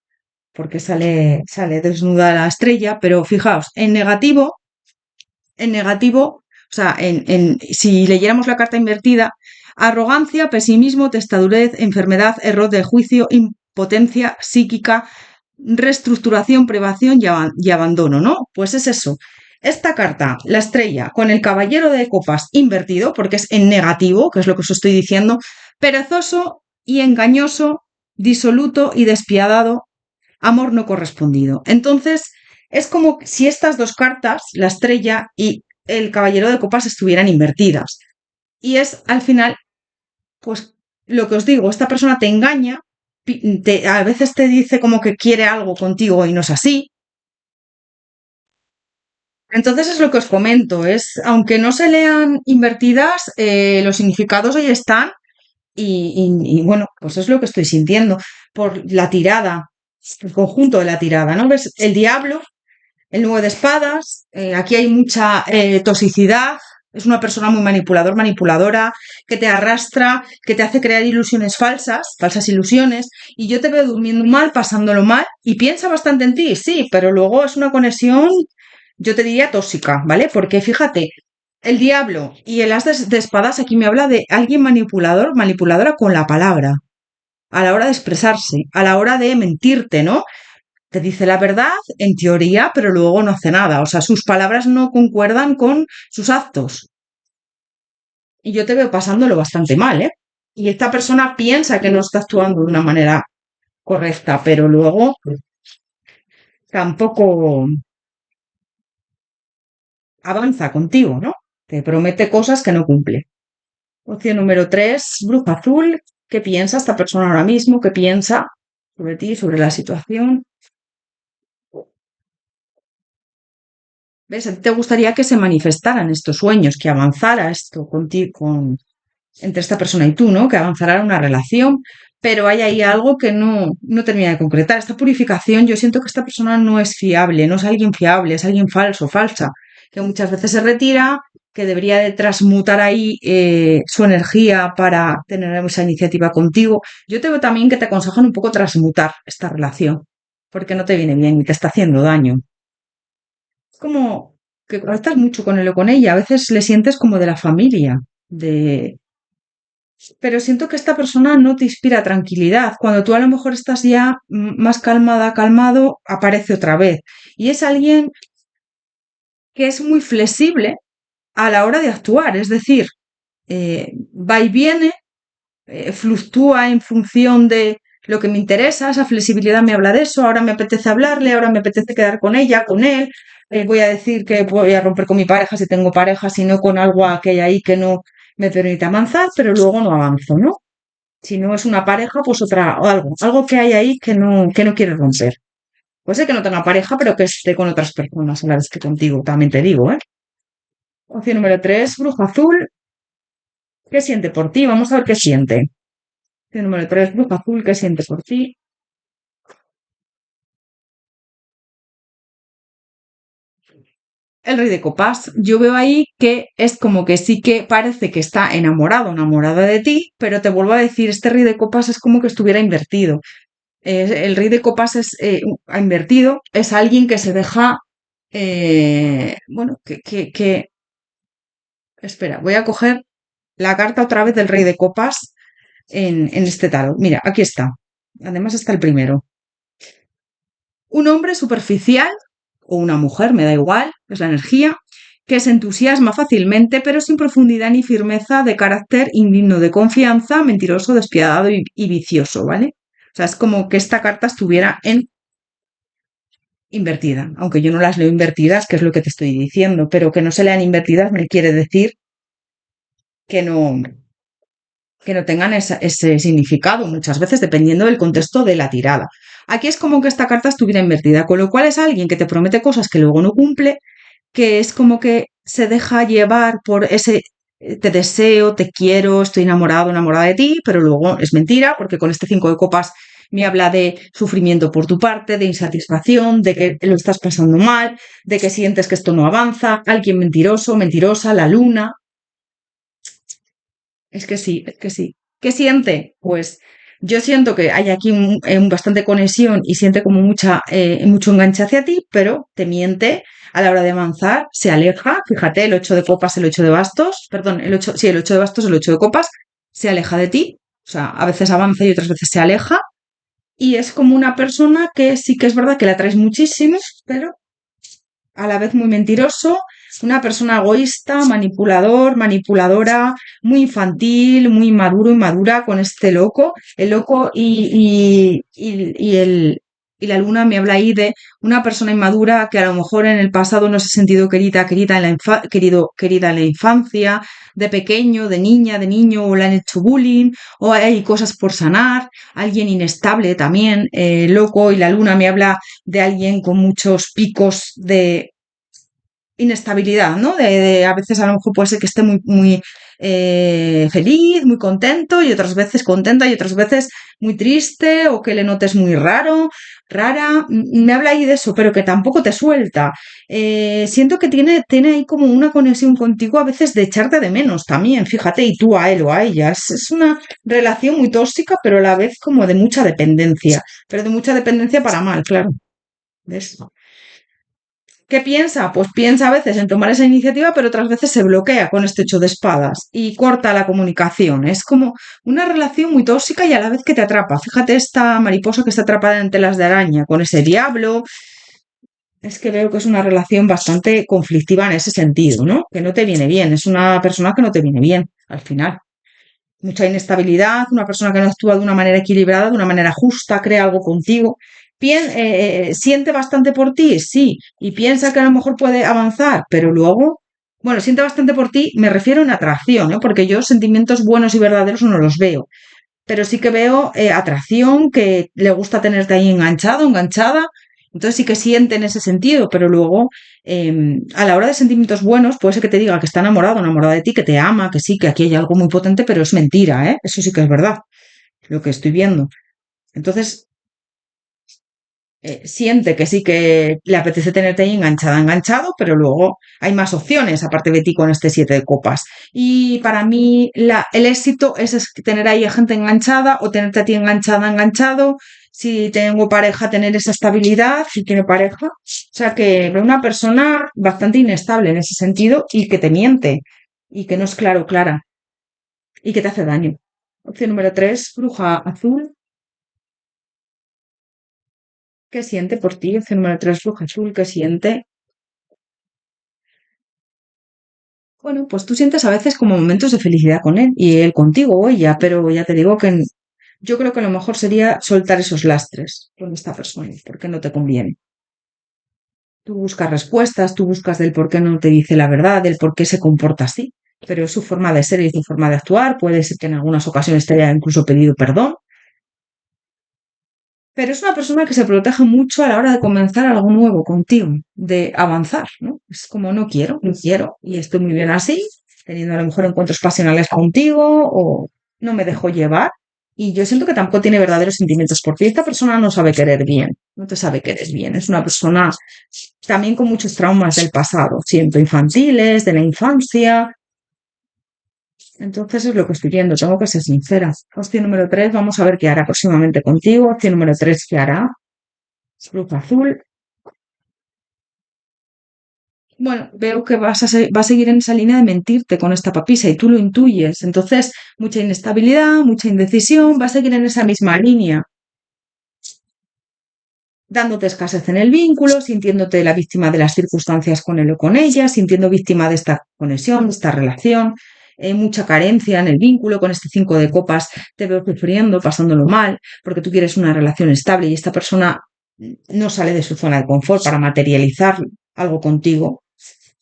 porque sale desnuda la estrella, pero fijaos, en negativo, o sea, si leyéramos la carta invertida, arrogancia, pesimismo, testadurez, enfermedad, error de juicio, impotencia psíquica, reestructuración, privación y abandono, ¿no? Pues es eso. Esta carta, la estrella, con el caballero de copas invertido, porque es en negativo, que es lo que os estoy diciendo, perezoso y engañoso, disoluto y despiadado, amor no correspondido. Entonces, es como si estas dos cartas, la estrella y el caballero de copas, estuvieran invertidas. Y es al final, pues lo que os digo, esta persona te engaña, a veces te dice como que quiere algo contigo y no es así. Entonces es lo que os comento, aunque no se lean invertidas, los significados ahí están y bueno, pues es lo que estoy sintiendo por la tirada, el conjunto de la tirada, ¿no? ¿Ves? El diablo, el 9 de espadas, aquí hay mucha toxicidad, es una persona muy manipuladora, que te arrastra, que te hace crear ilusiones falsas, falsas ilusiones, y yo te veo durmiendo mal, pasándolo mal, y piensa bastante en ti, sí, pero luego es una conexión, yo te diría tóxica, ¿vale? Porque fíjate, el diablo y el as de espadas aquí me habla de alguien manipuladora con la palabra, a la hora de expresarse, a la hora de mentirte, ¿no? Te dice la verdad en teoría, pero luego no hace nada. O sea, sus palabras no concuerdan con sus actos. Y yo te veo pasándolo bastante mal, ¿eh? Y esta persona piensa que no está actuando de una manera correcta, pero luego tampoco avanza contigo, ¿no? Te promete cosas que no cumple. Opción número 3, bruja azul. ¿Qué piensa esta persona ahora mismo? ¿Qué piensa sobre ti, sobre la situación? ¿Ves? ¿A ti te gustaría que se manifestaran estos sueños, que avanzara esto contigo, entre esta persona y tú, ¿no? Que avanzara una relación, pero hay ahí algo que no termina de concretar. Esta purificación, yo siento que esta persona no es fiable, no es alguien fiable, es alguien falso, falsa, que muchas veces se retira que debería de transmutar ahí su energía para tener esa iniciativa contigo. Yo te veo también que te aconsejan un poco transmutar esta relación, porque no te viene bien y te está haciendo daño. Es como que conectas mucho con él o con ella, a veces le sientes como de la familia, de... Pero siento que esta persona no te inspira tranquilidad. Cuando tú a lo mejor estás ya más calmada, calmado, aparece otra vez. Y es alguien que es muy flexible a la hora de actuar, es decir, va y viene, fluctúa en función de lo que me interesa, esa flexibilidad me habla de eso, ahora me apetece hablarle, ahora me apetece quedar con ella, con él, voy a decir que voy a romper con mi pareja si tengo pareja, si no con algo que hay ahí que no me permite avanzar, pero luego no avanzo, ¿no? Si no es una pareja, pues otra, o algo que hay ahí que no quiere romper. Puede ser que no tenga pareja, pero que esté con otras personas a la vez que contigo, también te digo, ¿eh? Opción número 3, bruja azul. ¿Qué siente por ti? Vamos a ver qué siente. Opción número 3, bruja azul. ¿Qué siente por ti? El rey de copas. Yo veo ahí que es como que sí que parece que está enamorado, enamorada de ti, pero te vuelvo a decir, este rey de copas es como que estuviera invertido. El rey de copas es invertido, es alguien que se deja, bueno, espera, voy a coger la carta otra vez del rey de copas en este tarot. Mira, aquí está. Además está el primero. Un hombre superficial o una mujer, me da igual, es la energía, que se entusiasma fácilmente, pero sin profundidad ni firmeza de carácter, indigno de confianza, mentiroso, despiadado y vicioso, ¿vale? O sea, es como que esta carta estuviera en invertida, aunque yo no las leo invertidas, que es lo que te estoy diciendo, pero que no se lean invertidas me quiere decir que que no tengan ese significado, muchas veces dependiendo del contexto de la tirada. Aquí es como que esta carta estuviera invertida, con lo cual es alguien que te promete cosas que luego no cumple, que es como que se deja llevar por ese te deseo, te quiero, estoy enamorado, enamorada de ti, pero luego es mentira, porque con este 5 de copas me habla de sufrimiento por tu parte, de insatisfacción, de que lo estás pasando mal, de que sientes que esto no avanza, alguien mentiroso, mentirosa, la luna, es que sí, es que sí. ¿Qué siente? Pues yo siento que hay aquí bastante conexión y siente como mucho enganche hacia ti, pero te miente a la hora de avanzar, se aleja. Fíjate, el 8 de copas, el 8 de bastos, perdón, el 8, sí, el 8 de bastos, el 8 de copas, se aleja de ti. O sea, a veces avanza y otras veces se aleja. Y es como una persona que sí que es verdad que la atraes muchísimo, pero a la vez muy mentiroso, una persona egoísta, manipulador, manipuladora, muy infantil, muy maduro y madura con este loco. El loco y la luna me habla ahí de una persona inmadura que a lo mejor en el pasado no se ha sentido querida en querida en la infancia, de pequeño, de niña, de niño, o le han hecho bullying, o hay cosas por sanar, alguien inestable también, loco, y la luna me habla de alguien con muchos picos de inestabilidad, ¿no? A veces a lo mejor puede ser que esté muy feliz, muy contento, y otras veces contenta, y otras veces muy triste, o que le notes muy raro, rara. Me habla ahí de eso, pero que tampoco te suelta. Siento que tiene ahí como una conexión contigo a veces de echarte de menos también, fíjate, y tú a él o a ella. Es una relación muy tóxica, pero a la vez como de mucha dependencia, pero de mucha dependencia para mal, claro. ¿Ves? ¿Qué piensa? Pues piensa a veces en tomar esa iniciativa, pero otras veces se bloquea con este 8 de espadas y corta la comunicación. Es como una relación muy tóxica y a la vez que te atrapa. Fíjate esta mariposa que está atrapada en telas de araña con ese diablo. Es que veo que es una relación bastante conflictiva en ese sentido, ¿no? Que no te viene bien. Es una persona que no te viene bien al final. Mucha inestabilidad, una persona que no actúa de una manera equilibrada, de una manera justa, crea algo contigo. Siente bastante por ti, sí, y piensa que a lo mejor puede avanzar, pero luego, bueno, siente bastante por ti, me refiero en atracción, ¿eh? Porque yo sentimientos buenos y verdaderos no los veo, pero sí que veo atracción, que le gusta tenerte ahí enganchado, enganchada, entonces sí que siente en ese sentido, pero luego a la hora de sentimientos buenos puede ser que te diga que está enamorado, enamorada de ti, que te ama, que sí, que aquí hay algo muy potente, pero es mentira, ¿eh? Eso sí que es verdad, lo que estoy viendo. Entonces, siente que sí que le apetece tenerte ahí enganchada, enganchado, pero luego hay más opciones aparte de ti con este 7 de copas. Y para mí el éxito es tener ahí a gente enganchada o tenerte a ti enganchada, enganchado. Si tengo pareja, tener esa estabilidad, si tiene pareja. O sea que veo una persona bastante inestable en ese sentido y que te miente y que no es claro, clara y que te hace daño. Opción número 3, bruja azul. ¿Qué siente por ti? Opción número 3, bruja azul. ¿Qué siente? Bueno, pues tú sientes a veces como momentos de felicidad con él y él contigo o ella, pero ya te digo que yo creo que lo mejor sería soltar esos lastres con esta persona porque no te conviene. Tú buscas respuestas, tú buscas del por qué no te dice la verdad, del por qué se comporta así, pero es su forma de ser y su forma de actuar. Puede ser que en algunas ocasiones te haya incluso pedido perdón, pero es una persona que se protege mucho a la hora de comenzar algo nuevo contigo, de avanzar, ¿no? Es como no quiero, no quiero, y estoy muy bien así, teniendo a lo mejor encuentros pasionales contigo, o no me dejo llevar, y yo siento que tampoco tiene verdaderos sentimientos por ti. Esta persona no sabe querer bien, no te sabe querer bien, es una persona también con muchos traumas del pasado, siento infantiles, de la infancia. Entonces es lo que estoy viendo, tengo que ser sincera. Opción número 3, vamos a ver qué hará próximamente contigo. Opción número 3, ¿qué hará? Cruz azul. Bueno, veo que va a seguir en esa línea de mentirte con esta papisa y tú lo intuyes. Entonces, mucha inestabilidad, mucha indecisión, va a seguir en esa misma línea, dándote escasez en el vínculo, sintiéndote la víctima de las circunstancias con él o con ella, sintiendo víctima de esta conexión, de esta relación, mucha carencia en el vínculo. Con este 5 de copas te veo sufriendo, pasándolo mal, porque tú quieres una relación estable y esta persona no sale de su zona de confort para materializar algo contigo.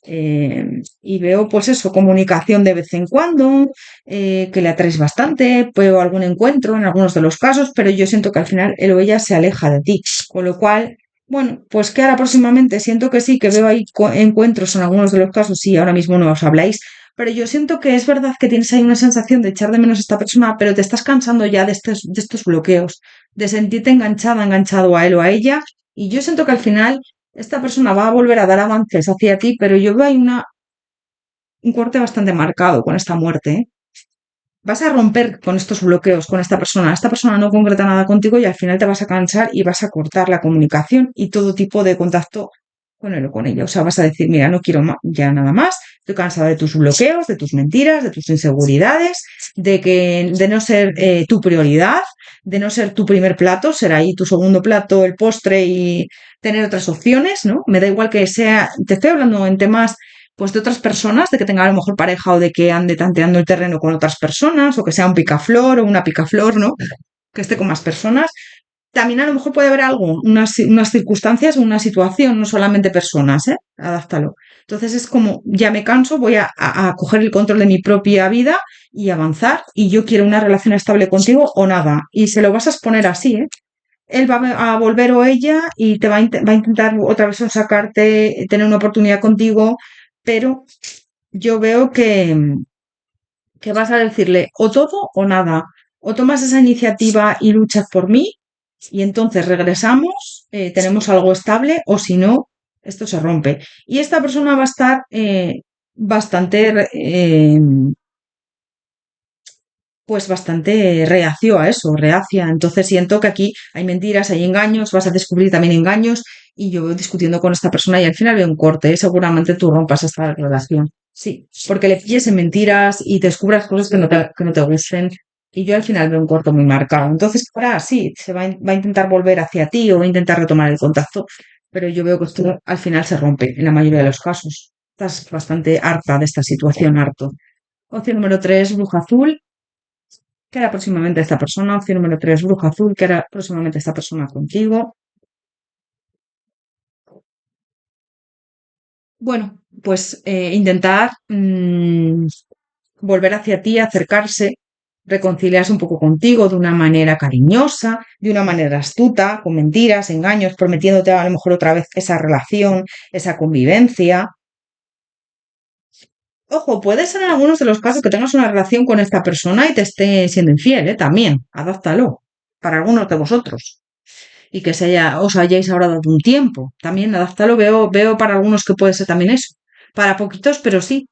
Y veo, pues eso, comunicación de vez en cuando, que le atraes bastante, veo algún encuentro en algunos de los casos, pero yo siento que al final él o ella se aleja de ti. Con lo cual, bueno, pues que ahora próximamente siento que sí, que veo ahí encuentros en algunos de los casos, sí, ahora mismo no os habláis, pero yo siento que es verdad que tienes ahí una sensación de echar de menos a esta persona, pero te estás cansando ya de estos bloqueos, de sentirte enganchada, enganchado a él o a ella, y yo siento que al final esta persona va a volver a dar avances hacia ti, pero yo veo ahí un corte bastante marcado con esta muerte, ¿eh? Vas a romper con estos bloqueos con esta persona. Esta persona no concreta nada contigo y al final te vas a cansar y vas a cortar la comunicación y todo tipo de contacto con él o con ella. O sea, vas a decir, mira, no quiero ya nada más, estoy cansada de tus bloqueos, de tus mentiras, de tus inseguridades, de no ser tu prioridad, de no ser tu primer plato, ser ahí tu segundo plato, el postre y tener otras opciones, ¿no? Me da igual que sea, te estoy hablando en temas pues de otras personas, de que tenga a lo mejor pareja o de que ande tanteando el terreno con otras personas, o que sea un picaflor o una picaflor, ¿no? Que esté con más personas. También a lo mejor puede haber algo, unas circunstancias o una situación, no solamente personas, ¿eh? Adáptalo. Entonces es como, ya me canso, voy a coger el control de mi propia vida y avanzar, y yo quiero una relación estable contigo o nada. Y se lo vas a exponer así, ¿eh? Él va a volver o ella y te va a intentar otra vez sacarte, tener una oportunidad contigo, pero yo veo que vas a decirle o todo o nada. O tomas esa iniciativa y luchas por mí y entonces regresamos, tenemos algo estable, o si no, esto se rompe. Y esta persona va a estar bastante pues bastante reacio a eso, reacia. Entonces siento que aquí hay mentiras, hay engaños, vas a descubrir también engaños y yo voy discutiendo con esta persona y al final veo un corte, ¿eh? Seguramente tú rompas esta relación. Sí, porque le pilles en mentiras y descubras cosas que no te gusten y yo al final veo un corte muy marcado. Entonces ahora sí, va a intentar volver hacia ti o va a intentar retomar el contacto, pero yo veo que esto al final se rompe en la mayoría de los casos. Estás bastante harta de esta situación, harto. Opción número 3, bruja azul. ¿Qué hará próximamente esta persona? Opción número 3, bruja azul. ¿Qué hará próximamente esta persona contigo? Bueno, pues intentar volver hacia ti, acercarse, reconciliarse un poco contigo de una manera cariñosa, de una manera astuta, con mentiras, engaños, prometiéndote a lo mejor otra vez esa relación, esa convivencia. Ojo, puede ser en algunos de los casos que tengas una relación con esta persona y te esté siendo infiel, ¿eh? También, adáptalo para algunos de vosotros. y que os hayáis ahora dado un tiempo. También adáptalo, veo para algunos que puede ser también eso. Para poquitos, pero sí.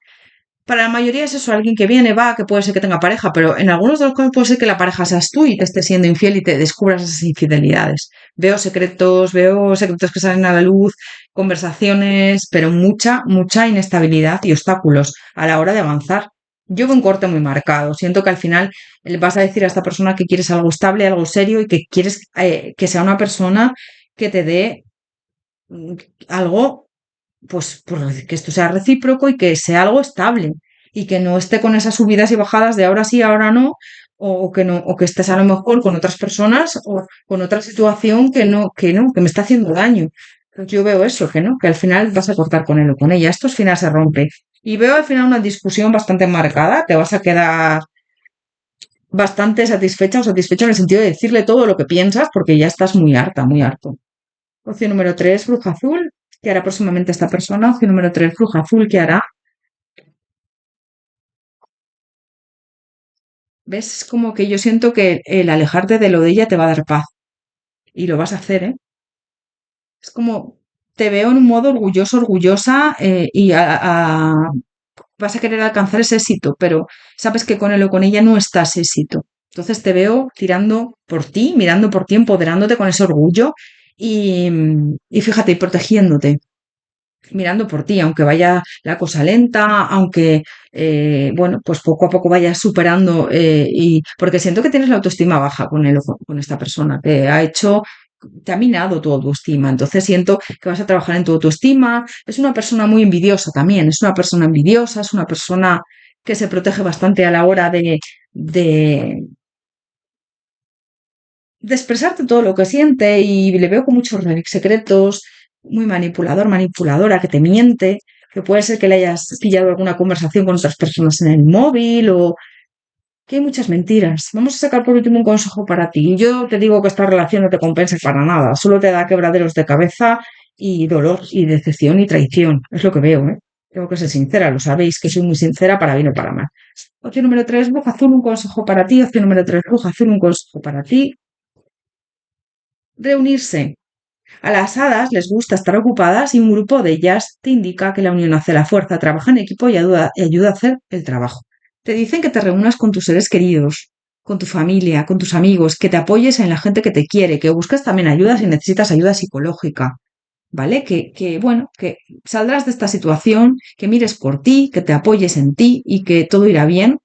Para la mayoría es eso, alguien que viene, va, que puede ser que tenga pareja, pero en algunos de los casos puede ser que la pareja seas tú y te esté siendo infiel y te descubras esas infidelidades. Veo secretos que salen a la luz, conversaciones, pero mucha inestabilidad y obstáculos a la hora de avanzar. Yo veo un corte muy marcado. Siento que al final le vas a decir a esta persona que quieres algo estable, algo serio y que quieres que sea una persona que te dé mm, algo pues que esto sea recíproco y que sea algo estable y que no esté con esas subidas y bajadas de ahora sí, ahora no, o que no, o que estés a lo mejor con otras personas o con otra situación que me está haciendo daño. Pues yo veo eso, que no, que al final vas a cortar con él o con ella. Esto al final se rompe. Y veo al final una discusión bastante marcada, te vas a quedar bastante satisfecha o satisfecho en el sentido de decirle todo lo que piensas porque ya estás muy harta, muy harto. Opción número 3, bruja azul. ¿Qué hará próximamente esta persona? Opción número 3, bruja azul. ¿Qué hará? ¿Ves? Como que yo siento que el alejarte de lo de ella te va a dar paz. Y lo vas a hacer, ¿eh? Es como, te veo en un modo orgulloso, orgullosa vas a querer alcanzar ese éxito, pero sabes que con él o con ella no estás éxito. Entonces te veo tirando por ti, mirando por ti, empoderándote con ese orgullo y, y fíjate, y protegiéndote. Mirando por ti, aunque vaya la cosa lenta, aunque, bueno, pues poco a poco vayas superando, y porque siento que tienes la autoestima baja con él o con esta persona, te ha minado tu autoestima, entonces siento que vas a trabajar en tu autoestima. Es una persona muy envidiosa también, es una persona envidiosa, es una persona que se protege bastante a la hora de, de expresarte todo lo que siente y le veo con muchos secretos, muy manipulador, manipuladora, que te miente, que puede ser que le hayas pillado alguna conversación con otras personas en el móvil o que hay muchas mentiras. Vamos a sacar por último un consejo para ti. Yo te digo que esta relación no te compensa para nada, solo te da quebraderos de cabeza y dolor y decepción y traición. Es lo que veo, ¿eh? Tengo que ser sincera, lo sabéis, que soy muy sincera para bien o para mal. Opción número 3, bruja azul, un consejo para ti. Opción número 3, bruja azul, un consejo para ti. Reunirse. A las hadas les gusta estar ocupadas y un grupo de ellas te indica que la unión hace la fuerza, trabaja en equipo y ayuda a hacer el trabajo. Te dicen que te reúnas con tus seres queridos, con tu familia, con tus amigos, que te apoyes en la gente que te quiere, que busques también ayuda si necesitas ayuda psicológica, ¿vale? Bueno, que saldrás de esta situación, que mires por ti, que te apoyes en ti y que todo irá bien,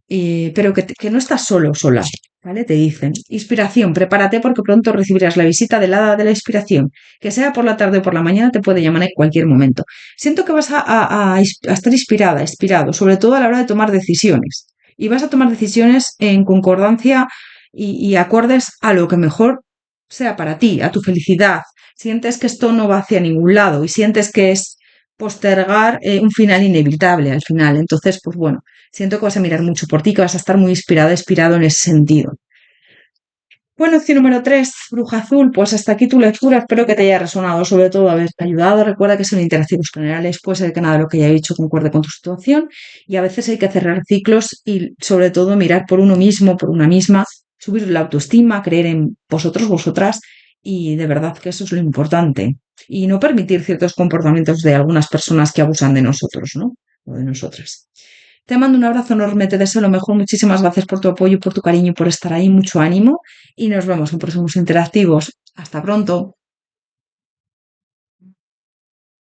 pero que no estás solo, sola, ¿vale? Te dicen. Inspiración, prepárate porque pronto recibirás la visita del hada de la inspiración, que sea por la tarde o por la mañana, te puede llamar en cualquier momento. Siento que vas a estar inspirada, inspirado, sobre todo a la hora de tomar decisiones. Y vas a tomar decisiones en concordancia y acordes a lo que mejor sea para ti, a tu felicidad. Sientes que esto no va hacia ningún lado y sientes que es postergar un final inevitable al final. Entonces, pues bueno, siento que vas a mirar mucho por ti, que vas a estar muy inspirada, inspirado en ese sentido. Bueno, opción número 3, bruja azul, pues hasta aquí tu lectura, espero que te haya resonado, sobre todo haberte ayudado. Recuerda que son interactivos generales, puede ser que nada de lo que haya dicho concuerde con tu situación y a veces hay que cerrar ciclos y sobre todo mirar por uno mismo, por una misma, subir la autoestima, creer en vosotros, vosotras y de verdad que eso es lo importante. Y no permitir ciertos comportamientos de algunas personas que abusan de nosotros, ¿no? O de nosotras. Te mando un abrazo enorme, te deseo lo mejor. Muchísimas gracias por tu apoyo, por tu cariño y por estar ahí. Mucho ánimo y nos vemos en próximos interactivos. Hasta pronto.